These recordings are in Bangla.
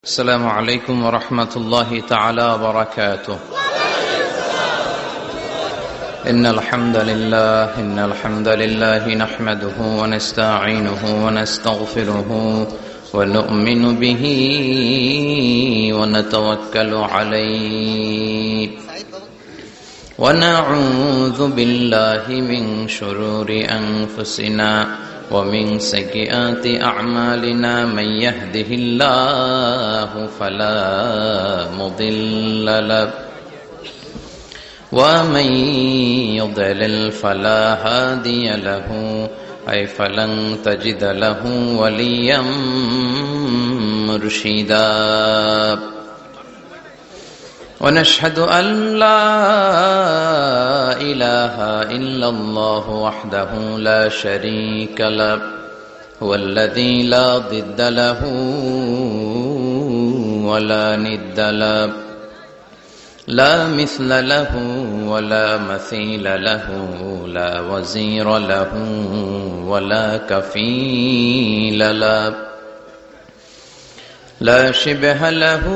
السلام عليكم ورحمة الله تعالى وبركاته. إن الحمد لله نحمده ونستعينه ونستغفره ونؤمن به ونتوكل عليه ونعوذ بالله من شرور أنفسنا ومن سيئات أعمالنا. من يهده الله فلا مضل له ومن يضلل فلا هادي له أي فلن تجد له وليا مرشدا. ونشهد أن لا إله إلا الله وحده لا شريك له هو الذي لا ضد له ولا ند له لا مثل له ولا مثيل له لا وزير له ولا كفيل له لا شبه له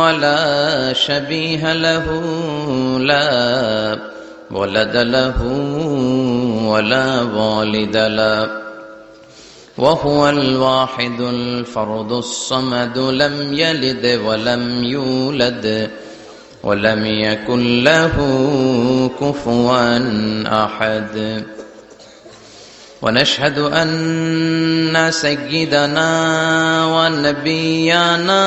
ولا شبيه له لا ولد له ولا والد له وهو الواحد الفرد الصمد لم يلد ولم يولد ولم يكن له كفوا أحد. ونشهد أن سيدنا ونبينا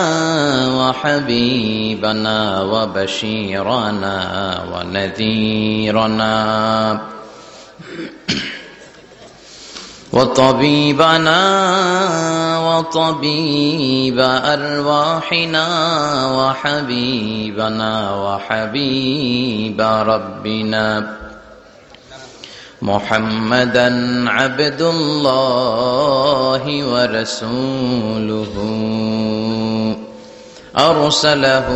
وحبيبنا وبشيرنا ونذيرنا وطبيبنا وطبيب أرواحنا وحبيبنا وحبيب ربنا محمدا عبد الله ورسوله أرسله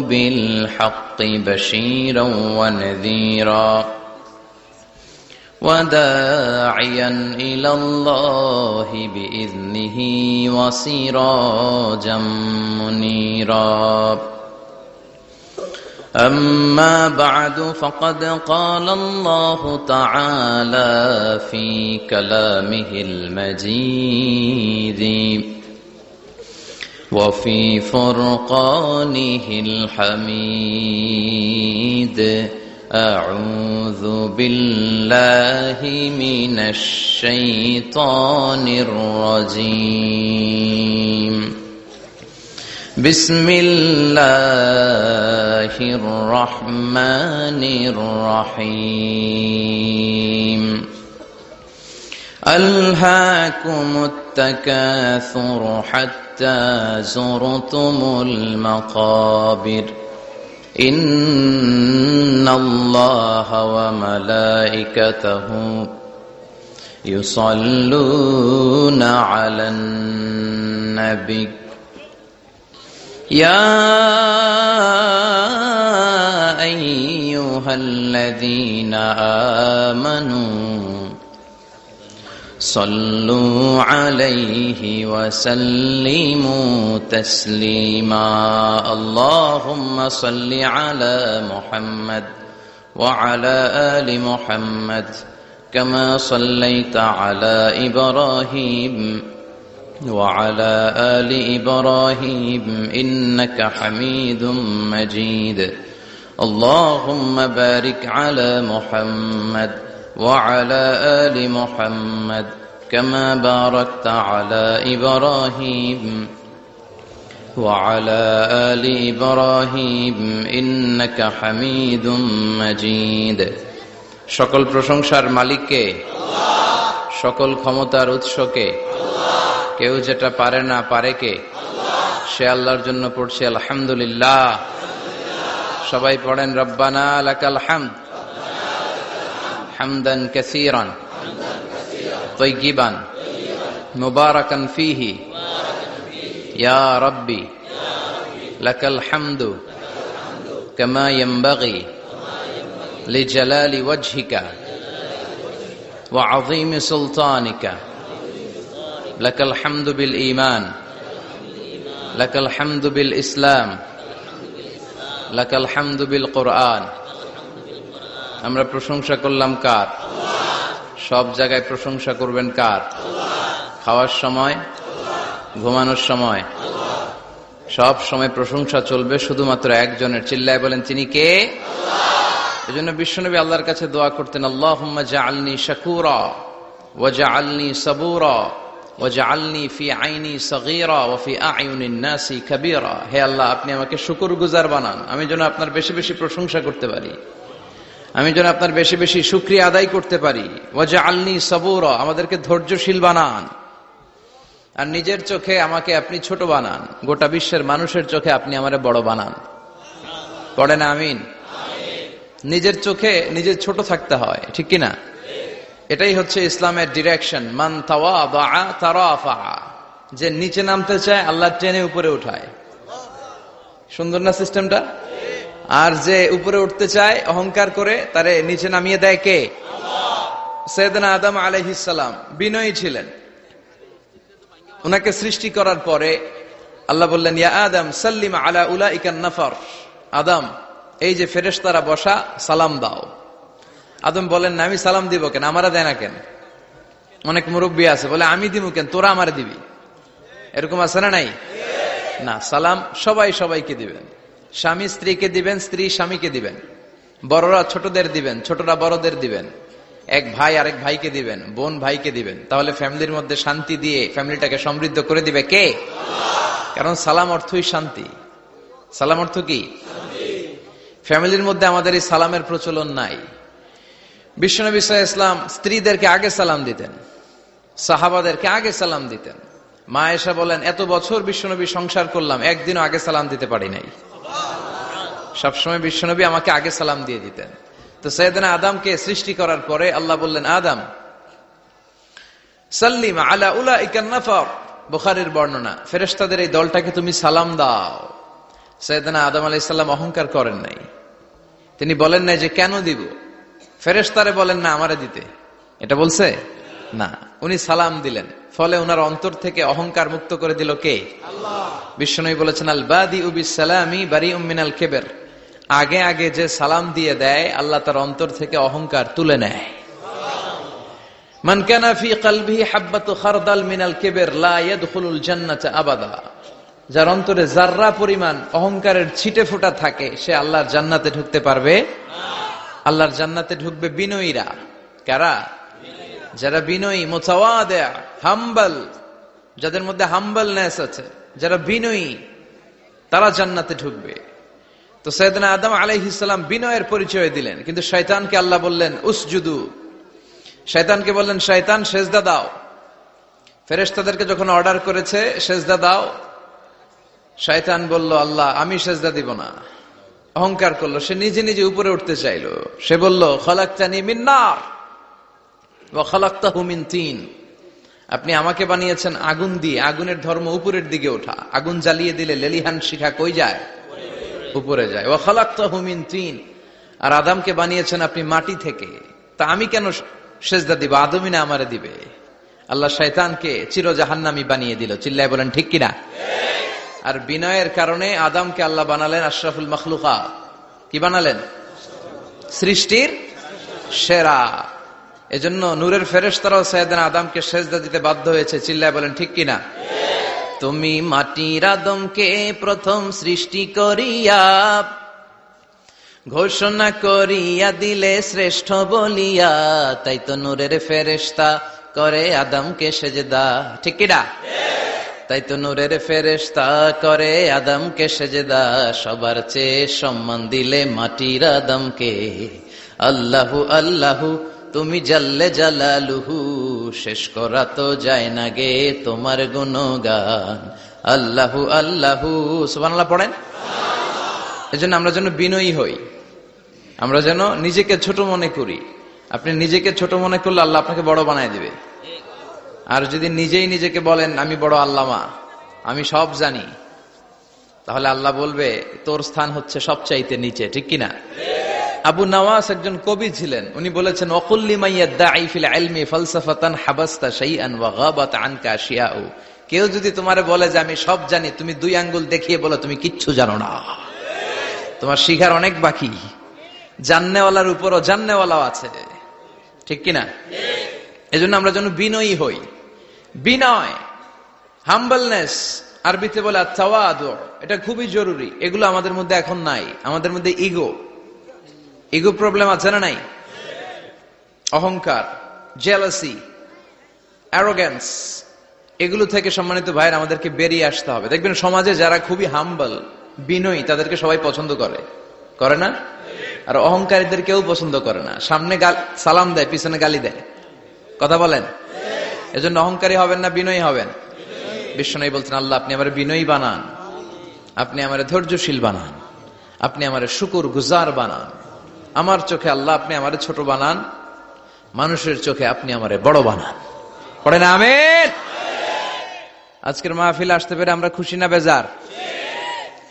بالحق بشيرا ونذيرا وداعيا إلى الله بإذنه وسراجا منيرا. أما بعد فقد قال الله تعالى في كلامه المجيد وفي فرقانه الحميد أعوذ بالله من الشيطان الرجيم. بسم الله الرحمن الرحيم. ألهاكم التكاثر حتى زرتم المقابر إن الله وملائكته يصلون على النبي يا أيها الذين آمنوا صلوا عليه وسلموا تسليما. اللهم صل على محمد وعلى آل محمد كما صليت على إبراهيم وعلى آل إبراهيم إنك حميد مجيد. اللهم بارك على محمد وعلى آل محمد كما باركت على إبراهيم وعلى آل إبراهيم إنك حميد مجيد. সকল প্রশংসার মালিককে আল্লাহ, সকল ক্ষমতার উৎসকে আল্লাহ, কেউ যেটা পারে না পারে কে আল্লাহ, সে আল্লাহর জন্য পড়ছি আলহামদুলিল্লাহ। সবাই পড়েন রব্বানা লাকাল হামদ হামদান কাসীরান তাইয়িবান মুবারাকান ফীহি ইয়া রাব্বি লাকাল হামদু কামা ইয়ানবাগি লিজালালি ওয়াজহিকা ওয়া আযীমি সুলতানিকা লাকাল হামদু বিল ঈমান লাকাল হামদু বিল ইসলাম, লাকাল হামদু বিল কোরআন। আমরা প্রশংসা করলাম কার? সব জায়গায় প্রশংসা করবেন কার? খাওয়ার সময়, ঘুমানোর সময়, সব সময় প্রশংসা চলবে শুধুমাত্র একজনের। চিল্লায় বলেন তিনি কে? এজন্য বিশ্বনবী আল্লাহর কাছে দোয়া করতেন, আল্লাহুম্মা জাআলনি শাকুরা ওয়া জাআলনি সাবুরা ওয়া জাআলনি ফি আইনি সগীরা ওয়া ফি আ'য়ুনিন নাসি কাবীরা। হে আল্লাহ, আপনি আমাকে শুকরগুজার বানান, আমি যেন আপনার বেশি বেশি প্রশংসা করতে পারি, আমি যেন আপনার বেশি বেশি শুকরিয়া আদায় করতে পারি। ওয়া জাআলনি সাবুরা, আমাদেরকে ধৈর্যশীল বানান। আর নিজের চোখে আমাকে আপনি ছোট বানান, গোটা বিশ্বের মানুষের চোখে আপনি আমারে বড় বানান। পড়েন আমিন। নিজের চোখে নিজের ছোট থাকতে হয়, ঠিক কিনা? এটাই হচ্ছে ইসলামের ডিরেকশন। মান তাওয়াদা তারাফা, যে নিচে নামতে চায় আল্লাহ টেনে উপরে উঠায়। সুন্দর না সিস্টেমটা? আর যে উপরে উঠতে চায় অহংকার করে, তারে নিচে নামিয়ে দেয় কে? সাইয়েদনা আদম আলাইহিস সালাম বিনয়ী ছিলেন। উনাকে সৃষ্টি করার পরে আল্লাহ বললেন, ইয়া আদম সাল্লিম আলা উলাইকান নাফার। আদম, এই যে ফেরেশতারা বসা, সালাম দাও। আদম বলেন, না আমি সালাম দিব কেন, আমারা দেয় না কেন? অনেক মুরব্বী আছে বলে, আমি দিব কেন, তোরা আমারে দিবি। এরকম আছে না নাই? না, সালাম সবাই সবাইকে দিবেন। স্বামী স্ত্রীকে দিবেন, স্ত্রী স্বামীকে দিবেন, বড়রা ছোটদের দিবেন, ছোটরা বড়দের দিবেন, এক ভাই আরেক ভাইকে দিবেন, বোন ভাইকে দিবেন। তাহলে ফ্যামিলির মধ্যে শান্তি দিয়ে ফ্যামিলিটাকে সমৃদ্ধ করে দিবে কে? কারণ সালাম অর্থই শান্তি। সালাম অর্থ কি? ফ্যামিলির মধ্যে আমাদের এই সালামের প্রচলন নাই। বিশ্বনবী সাল্লাল্লাহু আলাইহি ওয়াসাল্লাম স্ত্রীদেরকে আগে সালাম দিতেন, সাহাবাদেরকে আগে সালাম দিতেন। মা আয়েশা বলেন, এত বছর বিশ্বনবী সংসার করলাম, একদিনও আগে সালাম দিতে পারি নাই। সবসময় বিশ্বনবী আমাকে আগে সালাম দিয়ে দিতেন। তো সাইয়েদনা আদমকে সৃষ্টি করার পরে আল্লাহ বললেন, আদম সাল্লিম আলা উলাইকান নাফার। বুখারীর বর্ণনা, ফেরেশতাদের এই দলটাকে তুমি সালাম দাও। সাইয়েদনা আদম আলাইহিস সালাম অহংকার করেন নাই। তিনি বলেন নাই যে কেন দিব, ফেরেশতারে বলেন না আমারে দিতে, এটা বলছে না। উনি সালাম দিলেন, ফলে উনার অন্তর থেকে অহংকার মুক্ত করে দিল কে? আল্লাহ। বিশ্বনবী বলেছেন, আল বাদিউ বিসসালামি বারিউম মিনাল কিবর। আগে আগে যে সালাম দিয়ে দেয়, আল্লাহ তার অন্তর থেকে অহংকার তুলে নেয়। মান কানা ফি কলবিহি হাববাতু খারদাল মিনাল কিবর লা ইয়াদখুলুল জান্নাতা আবাদা। যার অন্তরে যাররা পরিমাণ অহংকারের ছিটে ফোঁটা থাকে, সে আল্লাহর জান্নাতে ঢুকতে পারবে না। আল্লাহর জান্নাতে ঢুকবে বিনয়ীরা। কারা? যারা বিনয়ী, মুতাওয়াদি, হাম্বল, যাদের মধ্যে হাম্বলনেস আছে, যারা বিনয়ী, তারা জান্নাতে ঢুকবে। তো সাইয়েদনা আদম আলাইহিস সালাম বিনয়ের পরিচয় দিলেন, কিন্তু শয়তানকে আল্লাহ বললেন উসজুদু। শয়তানকে বললেন, শয়তান সেজদা দাও। ফেরেশতাদেরকে যখন অর্ডার করেছে সেজদা দাও, শয়তান বলল, আল্লাহ আমি সেজদা দিব না। অহংকার করলো, সে নিজে নিজে উপরে উঠতে চাইলো। সে বলল, খলাকতানি মিন নার ওয়া খলাকতাহু মিন তিন। আপনি আমাকে বানিয়েছেন আগুন দিয়ে, আগুনের ধর্ম উপরের দিকে ওঠা। আগুন জ্বালিয়ে দিলে লেলিহান শিখা কই যায়? উপরে যায়। ওয়া খলাকতাহু মিন তিন। আর আদমকে বানিয়েছেন আপনি মাটি থেকে, তা আমি কেন সেজদা দিব? আদমই না আমারে দিবে। আল্লাহ শয়তানকে চির জাহান্নামী বানিয়ে দিল। চিল্লায় বলেন ঠিক কিনা? আর বিনয়ের কারণে আদমকে আল্লাহ বানালেন আশরাফুল মাখলুকাত। কি বানালেন? সৃষ্টির সেরা। এজন্য নূরের ফেরেশতারাও সাইয়েদনা আদমকে সেজদা দিতে বাধ্য হয়েছে। চিল্লায় বলেন ঠিক কিনা? তুমি মাটির আদমকে প্রথম সৃষ্টি করিয়া ঘোষণা করিয়া দিলে শ্রেষ্ঠ বলিয়া, তাই তো নূরের ফেরেশতা করে আদমকে সেজদা। ঠিক কিনা? তাই তো নূরের ফেরেশতা করে আদমকে সেজদা। সবার চেয়ে সম্মান দিলে মাটির আদমকে। আল্লাহু আল্লাহু তুমি জাল্লে জালালুহু, শেষ করা তো যায় না গে তোমার গুণগান। আল্লাহু আল্লাহু, সুবহানাল্লাহ পড়েন। এজন্য আমরা যেন বিনয়ী হই, আমরা যেন নিজেকে ছোট মনে করি। আপনি নিজেকে ছোট মনে করলে আল্লাহ আপনাকে বড় বানায় দিবে। আর যদি নিজেই নিজেকে বলেন আমি বড় আল্লামা, আমি সব জানি, তাহলে আল্লাহ বলবে তোর স্থান হচ্ছে সবচাইতে নিচে। ঠিক কিনা? আবু নওয়াস একজন কবি ছিলেন। উনি বলেছেন, ওয়াকুল লিমান ইয়াদঈ ফিল ইলমি ফালসাফাতান হাবাসতা শাইআন ওয়া গাবাত আনকা আশিয়াউ কেউ যদি তোমারে বলে যে আমি সব জানি, তুমি 2 আঙ্গুল দেখিয়ে বলো তুমি কিচ্ছু জানো না, তোমার শিখার অনেক বাকি। জাননেওয়ালার উপরও জাননেওয়ালাও আছে, ঠিক কিনা? এজন্য আমরা যেন বিনয়ী হই। বিনয়, হাম্বলনেস, আরবিতে বলে আত-তাওয়াদু, এটা খুবই জরুরি। এগুলো আমাদের মধ্যে এখন নাই। আমাদের মধ্যে ইগো প্রবলেম আছে না নাই? অহংকার, জেলাসি, অ্যারোগ্যান্স, এগুলো থেকে সম্মানিত ভাইয়ের আমাদেরকে বেরিয়ে আসতে হবে। দেখবেন সমাজে যারা খুবই হাম্বল, বিনয়ী, তাদেরকে সবাই পছন্দ করে না? আর অহংকারীদের কেউ পছন্দ করে না। সামনে সালাম দেয়, পিছনে গালি দেয়। কথা বলেন? এজন্য অহংকারী হবেন না বিনয়ী হবেন? বিশ্বনবী বলছেন, আল্লাহ আপনি আমারে বিনয়ী বানান, আপনি আমারে ধৈর্যশীল বানান, আপনি আমারে শুকর গুজার বানান। আমার চোখে আল্লাহ আপনি আমারে ছোট বানান, মানুষের চোখে আপনি আমারে বড় বানান। পড়েন আমিন। আজকের মাহফিল আসতে পেরে আমরা খুশি না বেজার?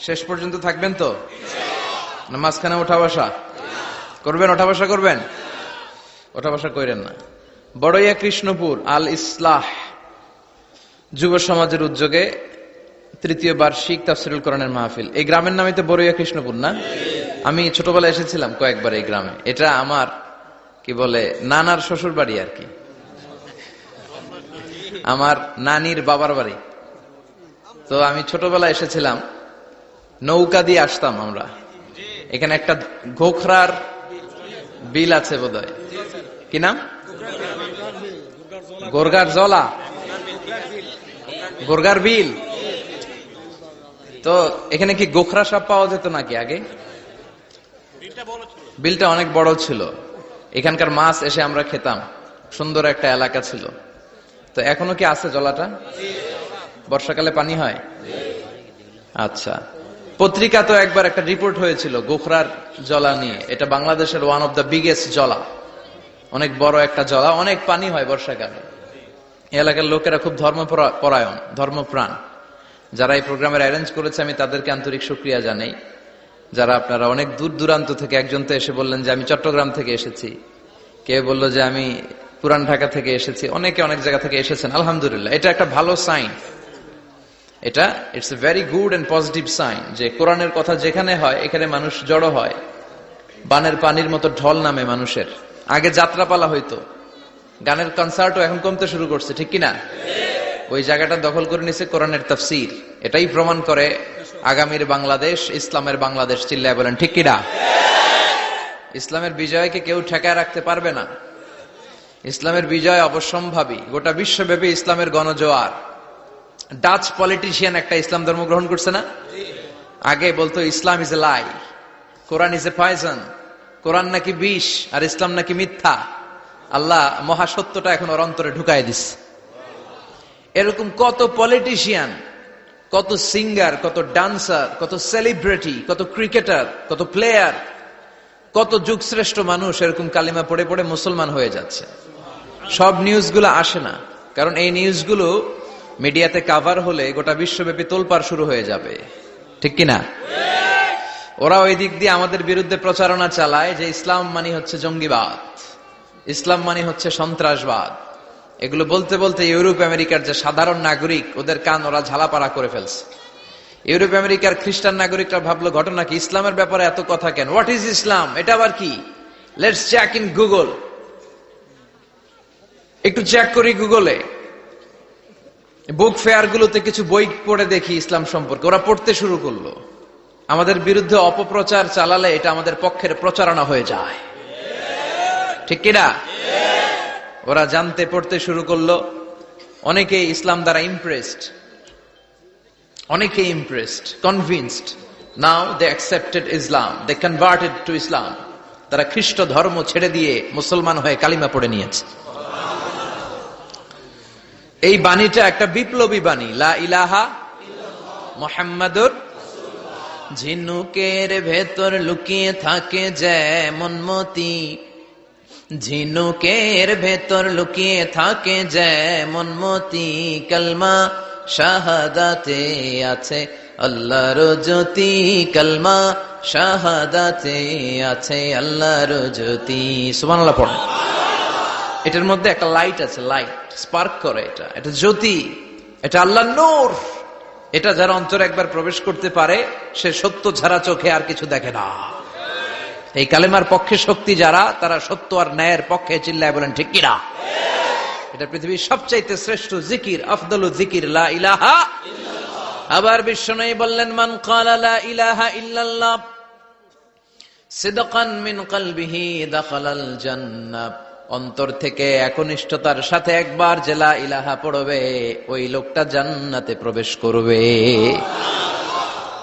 শেষ পর্যন্ত থাকবেন তো? না মাঝখানে ওঠা বসা করবেন? ওঠা বসা করবেন? ওঠা বসা করেন না। বড়ইয়া কৃষ্ণপুর আল ইসলাহ যুব সমাজের উদ্যোগে 3য় বার্ষিক তাফসীরুল কোরআনের মাহফিল। এই গ্রামের নামই তো বড়ইয়া কৃষ্ণপুর না? আমি ছোটবেলায় এসেছিলাম কয়েকবার এই গ্রামে। এটা আমার কি বলে নানার শ্বশুর বাড়ি আর কি, আমার নানির বাবার বাড়ি। তো আমি ছোটবেলায় এসেছিলাম, নৌকা দিয়ে আসতাম আমরা। এখানে একটা গোখরার বিল আছে বোধহয়, কি নাম? গোরগার জলা, গোরগার বিল। তো এখানে কি গোখরা সাপ পাওয়া যেত নাকি আগে? বিলটা অনেক বড় ছিল, এখানকার মাছ এসে আমরা খেতাম। সুন্দর একটা এলাকা ছিল। তো এখনো কি আছে জলাটা? বর্ষাকালে পানি হয়? আচ্ছা। পত্রিকা তো একবার একটা রিপোর্ট হয়েছিল গোখরার জলা নিয়ে। এটা বাংলাদেশের ওয়ান অফ দ্য বিগেস্ট জলা, অনেক বড় একটা জলা, অনেক পানি হয় বর্ষাকালে। এলাকার লোকেরা খুব ধর্মপরায়ণ, ধর্মপ্রাণ। যারা এই প্রোগ্রামের অ্যারেঞ্জ করেছে আমি তাদেরকে আন্তরিক শুকরিয়া জানাই। যারা আপনারা অনেক দূর দূরান্ত থেকে, একজন তো এসে বললেন যে আমি চট্টগ্রাম থেকে এসেছি, কেউ বললো যে আমি পুরান ঢাকা থেকে এসেছি, অনেকে অনেক জায়গা থেকে এসেছেন। আলহামদুলিল্লাহ, এটা একটা ভালো সাইন। এটা it's a very good and positive sign যে কোরআনের কথা যেখানে হয় এখানে মানুষ জড়ো হয়। বানের পানির মতো ঢল নামে মানুষের। আগে যাত্রাপালা হইতো, গানের কনসার্টও এখন কমতে শুরু করছে, ঠিক কিনা? ওই জায়গাটা দখল করে নিছে কোরআনের তাফসীর। এটাই প্রমাণ করে আগামীর বাংলাদেশ ইসলামের বাংলাদেশ। চিল্লায় বলেন ঠিক কিনা? ইসলামের বিজয়কে কেউ ঠেকায় রাখতে পারবে না। ইসলামের বিজয় অবশ্যম্ভাবী। গোটা বিশ্বব্যাপী ইসলামের গণজোয়ার। ডাচ পলিটিশিয়ান একটা ইসলাম ধর্ম গ্রহণ করছে না? আগে বলতো Islam is a lie, Quran is a poison, Quran নাকি বিষ আর ইসলাম নাকি মিথ্যা। আল্লাহ মহাসত্যটা এখন ওর অন্তরে ঢুকাই দিচ্ছে। এরকম কত পলিটিশিয়ান, কত সিঙ্গার, কত ডান্সার, কত সেলিব্রিটি, কত ক্রিকেটার, কত প্লেয়ার, কত যুগশ্রেষ্ঠ মানুষ এরকম কালিমা পড়ে পড়ে মুসলমান হয়ে যাচ্ছে। সব নিউজগুলো আসে না, কারণ এই নিউজগুলো মিডিয়াতে কাভার হলে গোটা বিশ্বব্যাপী তোলপাড় শুরু হয়ে যাবে, ঠিক কিনা? ওরা ওই দিক দিয়ে আমাদের বিরুদ্ধে প্রচারণা চালায় যে ইসলাম মানে হচ্ছে জঙ্গিবাদ, ইসলাম মানে হচ্ছে সন্ত্রাসবাদ। এগুলো বলতে বলতে ইউরোপ আমেরিকার যে সাধারণ নাগরিক, ওদের কান ওরা ঝালাপাড়া করে ফেলছে। ইউরোপ আমেরিকার খ্রিস্টান নাগরিকরা ভাবলো ঘটনা কি, ইসলামের ব্যাপারে এত কথা কেন? What is Islam? এটা আবার কি? Let's check in Google. একটু চেক করি গুগলে, বুক ফেয়ার গুলোতে কিছু বই পড়ে দেখি ইসলাম সম্পর্কে। ওরা পড়তে শুরু করলো। আমাদের বিরুদ্ধে অপপ্রচার চালালে এটা আমাদের পক্ষের প্রচারণা হয়ে যায়, ঠিক কিনা? ওরা জানতে পড়তে শুরু করলো। অনেকে ইসলাম দ্বারা ইমপ্রেসড, অনেকে impressed, convinced. Now they accepted Islam, they converted to Islam. তারা খ্রিস্ট ধর্ম ছেড়ে দিয়ে মুসলমান হয়ে কালিমা পড়ে নিয়েছে। এই বাণীটা একটা বিপ্লবী বাণী, লা ইলাহা মুহাম্মাদুর। ঝিনুকের ভেতর লুকিয়ে থাকে যেমন মতি, ঝিনুকের ভেতর লুকিয়ে থাকে যেমন মতি, কালমা শাহাদাতে আছে আল্লাহর জ্যোতি, কালমা শাহাদাতে আছে আল্লাহর জ্যোতি। সুবহানাল্লাহ পড়ে। এটার মধ্যে একটা লাইট আছে, লাইট স্পার্ক করে, এটা জ্যোতি। এটা আল্লাহর নূর। এটা যারা অন্তরে একবার প্রবেশ করতে পারে সে সত্য ছাড়া চোখে আর কিছু দেখে না। এই কালেমার পক্ষে শক্তি যারা, তারা সত্য আর ন্যায়ের পক্ষে চিল্লায় বলেন ঠিক কিনা। এটা পৃথিবীর সবচাইতে শ্রেষ্ঠ জিকির, আফদলু জিকির লা ইলাহা ইল্লাল্লাহ। আবার বিশ্বনবী বললেন, মান ক্বালা লা ইলাহা ইল্লাল্লাহ সিদকান মিন কলবিহি দাখালাল জান্নাহ। অন্তর থেকে একনিষ্ঠতার সাথে একবার যে লা ইলাহা পড়বে, ওই লোকটা জান্নাতে প্রবেশ করবে।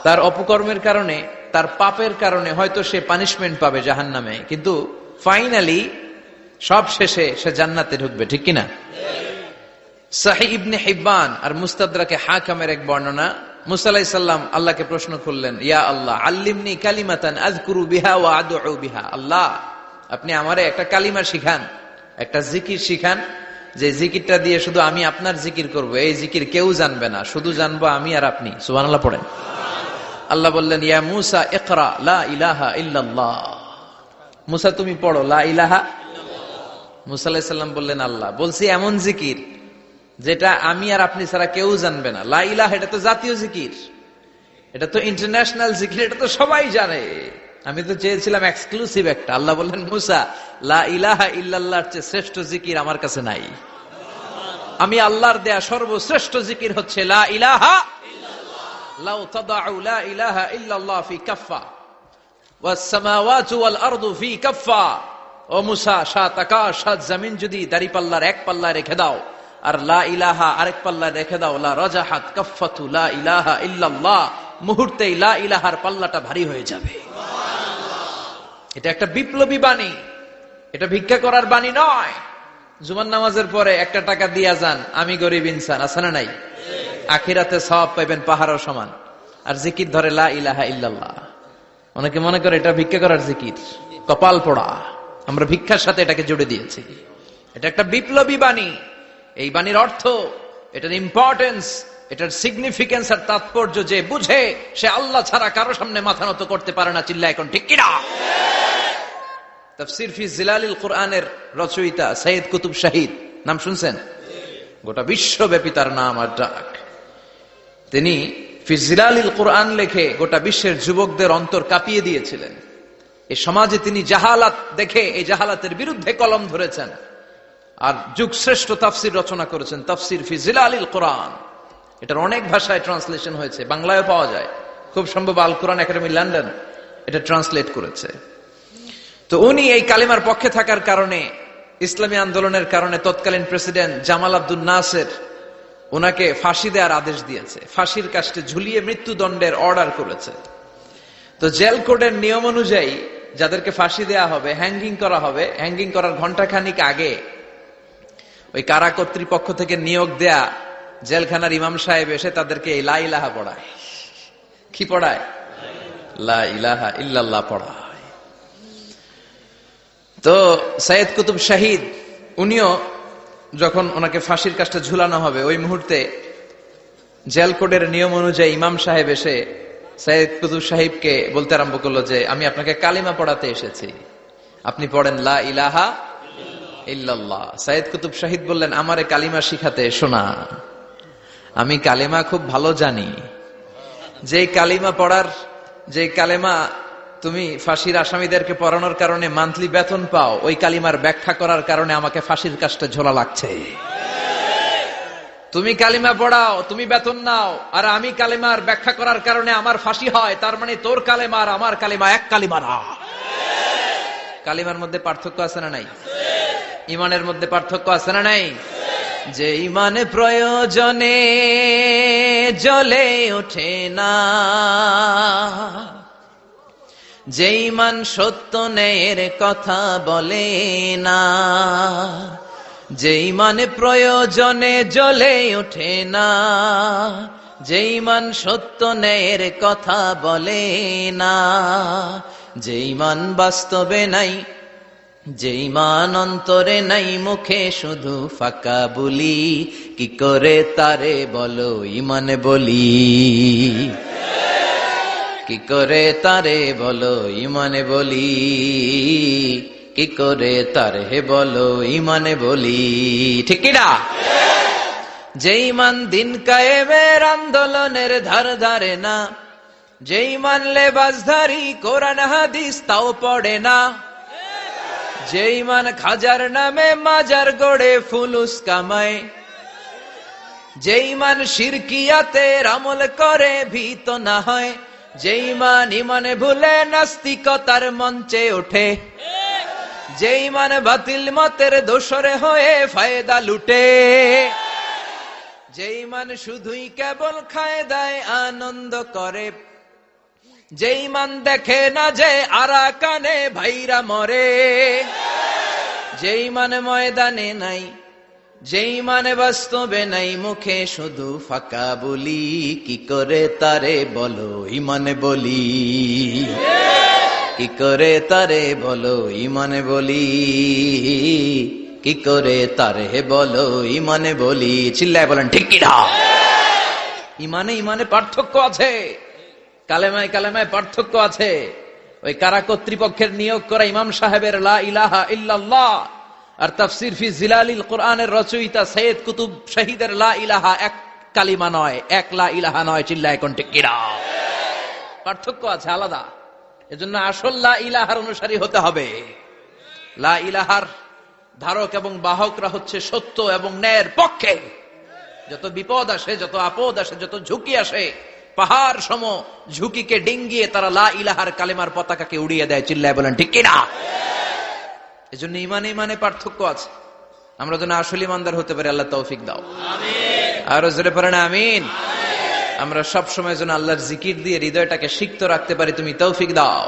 তার অপকর্মের কারণে, তার পাপের কারণে হয়তো সে পানিশমেন্ট পাবে জাহান্নামে, কিন্তু ফাইনালি সব শেষে সে জান্নাতে ঢুকবে, ঠিক কিনা। সহিহ ইবনে হিব্বান আর মুস্তাদরাকে হাকিমের এক বর্ণনা, মুসা আলাইহিস সালাম আল্লাহকে প্রশ্ন করলেন, ইয়া আল্লাহ আল্লিমনি কালিমাতান আযকুরু বিহা ওয়া আদউ বিহা। আল্লাহ, আপনি আমারে একটা কালিমা শিখান, একটা জিকির শিখান, যে জিকিরটা দিয়ে শুধু আমি আপনার জিকির করব। এই জিকির কেউ জানবে না, শুধু জানবো আমি আর আপনি। সুবহানাল্লাহ পড়েন। আল্লাহ বললেন, ইয়া মুসা ইকরা লা ইলাহা ইল্লাল্লাহ। মুসা তুমি পড়ো লা ইলাহা ইল্লাল্লাহ। মুসা আলাইহিস সালাম বললেন, আল্লাহ বলছি এমন জিকির যেটা আমি আর আপনি ছাড়া কেউ জানবে না। লা ইলাহা এটা তো জাতীয় জিকির, এটা তো ইন্টারন্যাশনাল জিকির, এটা তো সবাই জানে। আমি তো চেয়েছিলাম এক্সক্লুসিভ একটা। আল্লাহ বললেন, মুসা লা ইলাহা ইল্লাল্লাহর চেয়ে শ্রেষ্ঠ জিকির আমার কাছে নাই। আমি আল্লাহর দেয়া সর্বশ্রেষ্ঠ জিকির হচ্ছে লা ইলাহা ইল্লাল্লাহ। লাউ তাদাউ লা ইলাহা ইল্লাল্লাহ ফি কাফফা ওয়াস সামাওয়াতু ওয়াল আরদু ফি কাফফা। ও মুসা, সাত আকাশ সাত জমিন যদি দাঁড়িপাল্লার এক পাল্লায় রেখে দাও আর লা ইলাহা আরেক পাল্লায় রেখে দাও, লা রাজাহাত কাফফাতু লা ইলাহা ইল্লাল্লাহ, মুহূর্তেই লা ইলাহার পাল্লাটা ভারী হয়ে যাবে। এটা একটা বিপ্লবী বাণী, এটা ভিক্ষা করার বাণী নয়। জুমার নামাজের পরে একটা টাকা দিয়া যান, আমি গরিব ইনসান, আছে না নাই? আখিরাতে সওয়াব পাইবেন পাহাড়ও সমান। আর জিকির ধরে লা ইলাহা ইল্লাল্লাহ। অনেকে মনে করে এটা ভিক্ষা করার জিকির, কপাল পোড়া। আমরা ভিক্ষার সাথে এটাকে জুড়ে দিয়েছি। এটা একটা বিপ্লবী বাণী। এই বাণীর অর্থ, এটার ইম্পর্টেন্স, এটার সিগনিফিকেন্স আর তাৎপর্য যে বুঝে, সে আল্লাহ ছাড়া কারো সামনে মাথা নত করতে পারে না। চিল্লা এখন ঠিক কিনা। তাফসীর ফি জিলালিল কুরআনের রচয়িতা সৈয়দ কুতুব শাহিদ, নাম শুনছেন? গোটা বিশ্বব্যাপী তার নাম আর ডাক। তিনি ফি জিলালিল কুরআন লেখে গোটা বিশ্বের যুবকদের অন্তর কাঁপিয়ে দিয়েছিলেন। এই সমাজে তিনি জাহালাত দেখে এই জাহালাতের বিরুদ্ধে কলম ধরেছেন আর যুগ শ্রেষ্ঠ তাফসীর রচনা করেছেন, তাফসীর ফি জিলালিল কুরআন। এটার অনেক ভাষায় ট্রান্সলেশন হয়েছে, বাংলায়ও পাওয়া যায়। খুব সম্ভব আল কোরআন একাডেমি লন্ডন এটা ট্রান্সলেট করেছে। তো উনি এই কালিমার পক্ষে থাকার কারণে, ইসলামী আন্দোলনের কারণে তৎকালীন প্রেসিডেন্ট জামাল আব্দুল নাসের ওনাকে ফাঁসি দেওয়ার আদেশ দিয়েছে, ফাঁসির কাস্টে ঝুলিয়ে মৃত্যুদণ্ডের অর্ডার করেছে। তো জেল কোডের নিয়ম অনুযায়ী যাদেরকে ফাঁসি দেওয়া হবে, হ্যাঙ্গিং করা হবে, হ্যাঙ্গিং করার ঘন্টাখানিক আগে ওই কারা কর্তৃপক্ষ থেকে নিয়োগ দেয়া জেলখানার ইমাম সাহেব এসে তাদেরকে লা ইলাহা পড়ায়। কি পড়ায়? লা ইলাহা ইল্লাল্লাহ পড়ায়। তো সৈয়দ কুতুব শাহিদ উনিও যখন ওনাকে ফাঁসির কাজটা ঝুলানো হবে, ওই মুহূর্তে জেল কোডের নিয়ম অনুযায়ী ইমাম সাহেব এসে সৈয়দ কুতুব সাহিবকে বলতে আরম্ভ করলো যে, আমি আপনাকে কালিমা পড়াতে এসেছি, আপনি পড়েন লা ইলাহা ইল্লাল্লাহ। সৈয়দ কুতুব শাহিদ বললেন, আমারে কালিমা শিখাতে এসো না, আমি কালিমা খুব ভালো জানি। যে কালিমা তুমি ফাঁসির আসামিদেরকে পড়ানোর কারণে মান্থলি বেতন পাও, ওই কালিমার ব্যাখ্যা করার কারণে আমাকে ফাঁসির কাজটা ঝোলা লাগছে। তুমি কালিমা পড়াও, তুমি বেতন নাও, আর আমি কালিমার ব্যাখ্যা করার কারণে আমার ফাঁসি হয়, তার মানে তোর কালিমা আর আমার কালিমা এক কালিমা না। কালিমার মধ্যে পার্থক্য আছে না নাই? ইমানের মধ্যে পার্থক্য আছে না নাই? যে ইমানে প্রয়োজনে জ্বলে ওঠে না, যে ইমান সত্য ন্যায়ের কথা বলে না, যে ইমানে প্রয়োজনে জ্বলে ওঠে না, যে ইমান সত্য ন্যায়ের কথা বলে না, যে ইমান বাস্তবে নাই, যে ইমান অন্তরে নাই, মুখে শুধু ফাঁকা বলি, কি করে তারে বলো ইমানে বলি, কি করে তারে বলো ইমানে বলি, কি করে তারে বলো ইমানে বলি। ঠিক কিনা? যে ইমান দিন কায়েমের আন্দোলনের ধার ধারে না, যে ইমান লেবাসধারী কোরআন হাদিস তাও পড়ে না, যে ইমান খাজার নামে মাজার গড়ে ফুলুস কামায়, যে ইমান শিরকিয়াতের আমল করে ভীত না হয়, যে ইমান ইমানে ভুলে নাস্তিকতার মঞ্চে ওঠে, যে ইমান বাতিল মতের দোসরে হয়ে ফায়দা লুটে, যে ইমান শুধুই কেবল খায় দেয় আনন্দ করে, যে ইমান দেখে না যে আরাকানে ভাইরা মরে, যে ইমান ময়দানে নাই, যে ইমানে বাস্তবে নাই, মুখে শুধু ফাঁকা বলি, কি করে তারে বলো ইমানে বলি, কি করে তারে বলো ইমানে বলি, কি করে তারে বলো ইমানে বলি। চিল্লায় বলেন ঠিক কিনা? ইমানে ইমানে পার্থক্য আছে, কালেমায় কালেমায় পার্থক্য আছে। ওই কারা কর্তৃপক্ষের নিয়োগ করা ইমাম সাহেবের লা ইলাহা ইল্লাল্লাহ আর তাফসির ফি জিলালিল কোরআনের রচয়িতা সৈয়দ কুতুব শহীদের লা ইলাহা এক কালিমা নয়, এক লা ইলাহা নয়। চিল্লায় কোন ঠিক কিনা? পার্থক্য আছে, আলাদা। এজন্য আসল লা ইলাহার অনুসারী হতে হবে। লা ইলাহার ধারক এবং বাহকরা হচ্ছে সত্য এবং ন্যায়ের পক্ষে। যত বিপদ আসে, যত আপদ আসে, যত ঝুঁকি আসে, পাহাড় সম ঝুঁকিকে ডিঙ্গিয়ে তারা লা ইলাহার কালেমার পতাকাকে উড়িয়ে দেয়। চিল্লায় বলেন ঠিক কিনা? এজন্য ইমানে ইমানে পার্থক্য আছে। আমরা যেন আসল ইমানদার হতে পারি, আল্লাহ তৌফিক দাও। আরো জোরে পড়েন আমিন। আমরা সব সময় যেন আল্লাহর জিকির দিয়ে হৃদয়টাকে সিক্ত রাখতে পারি, তুমি তৌফিক দাও।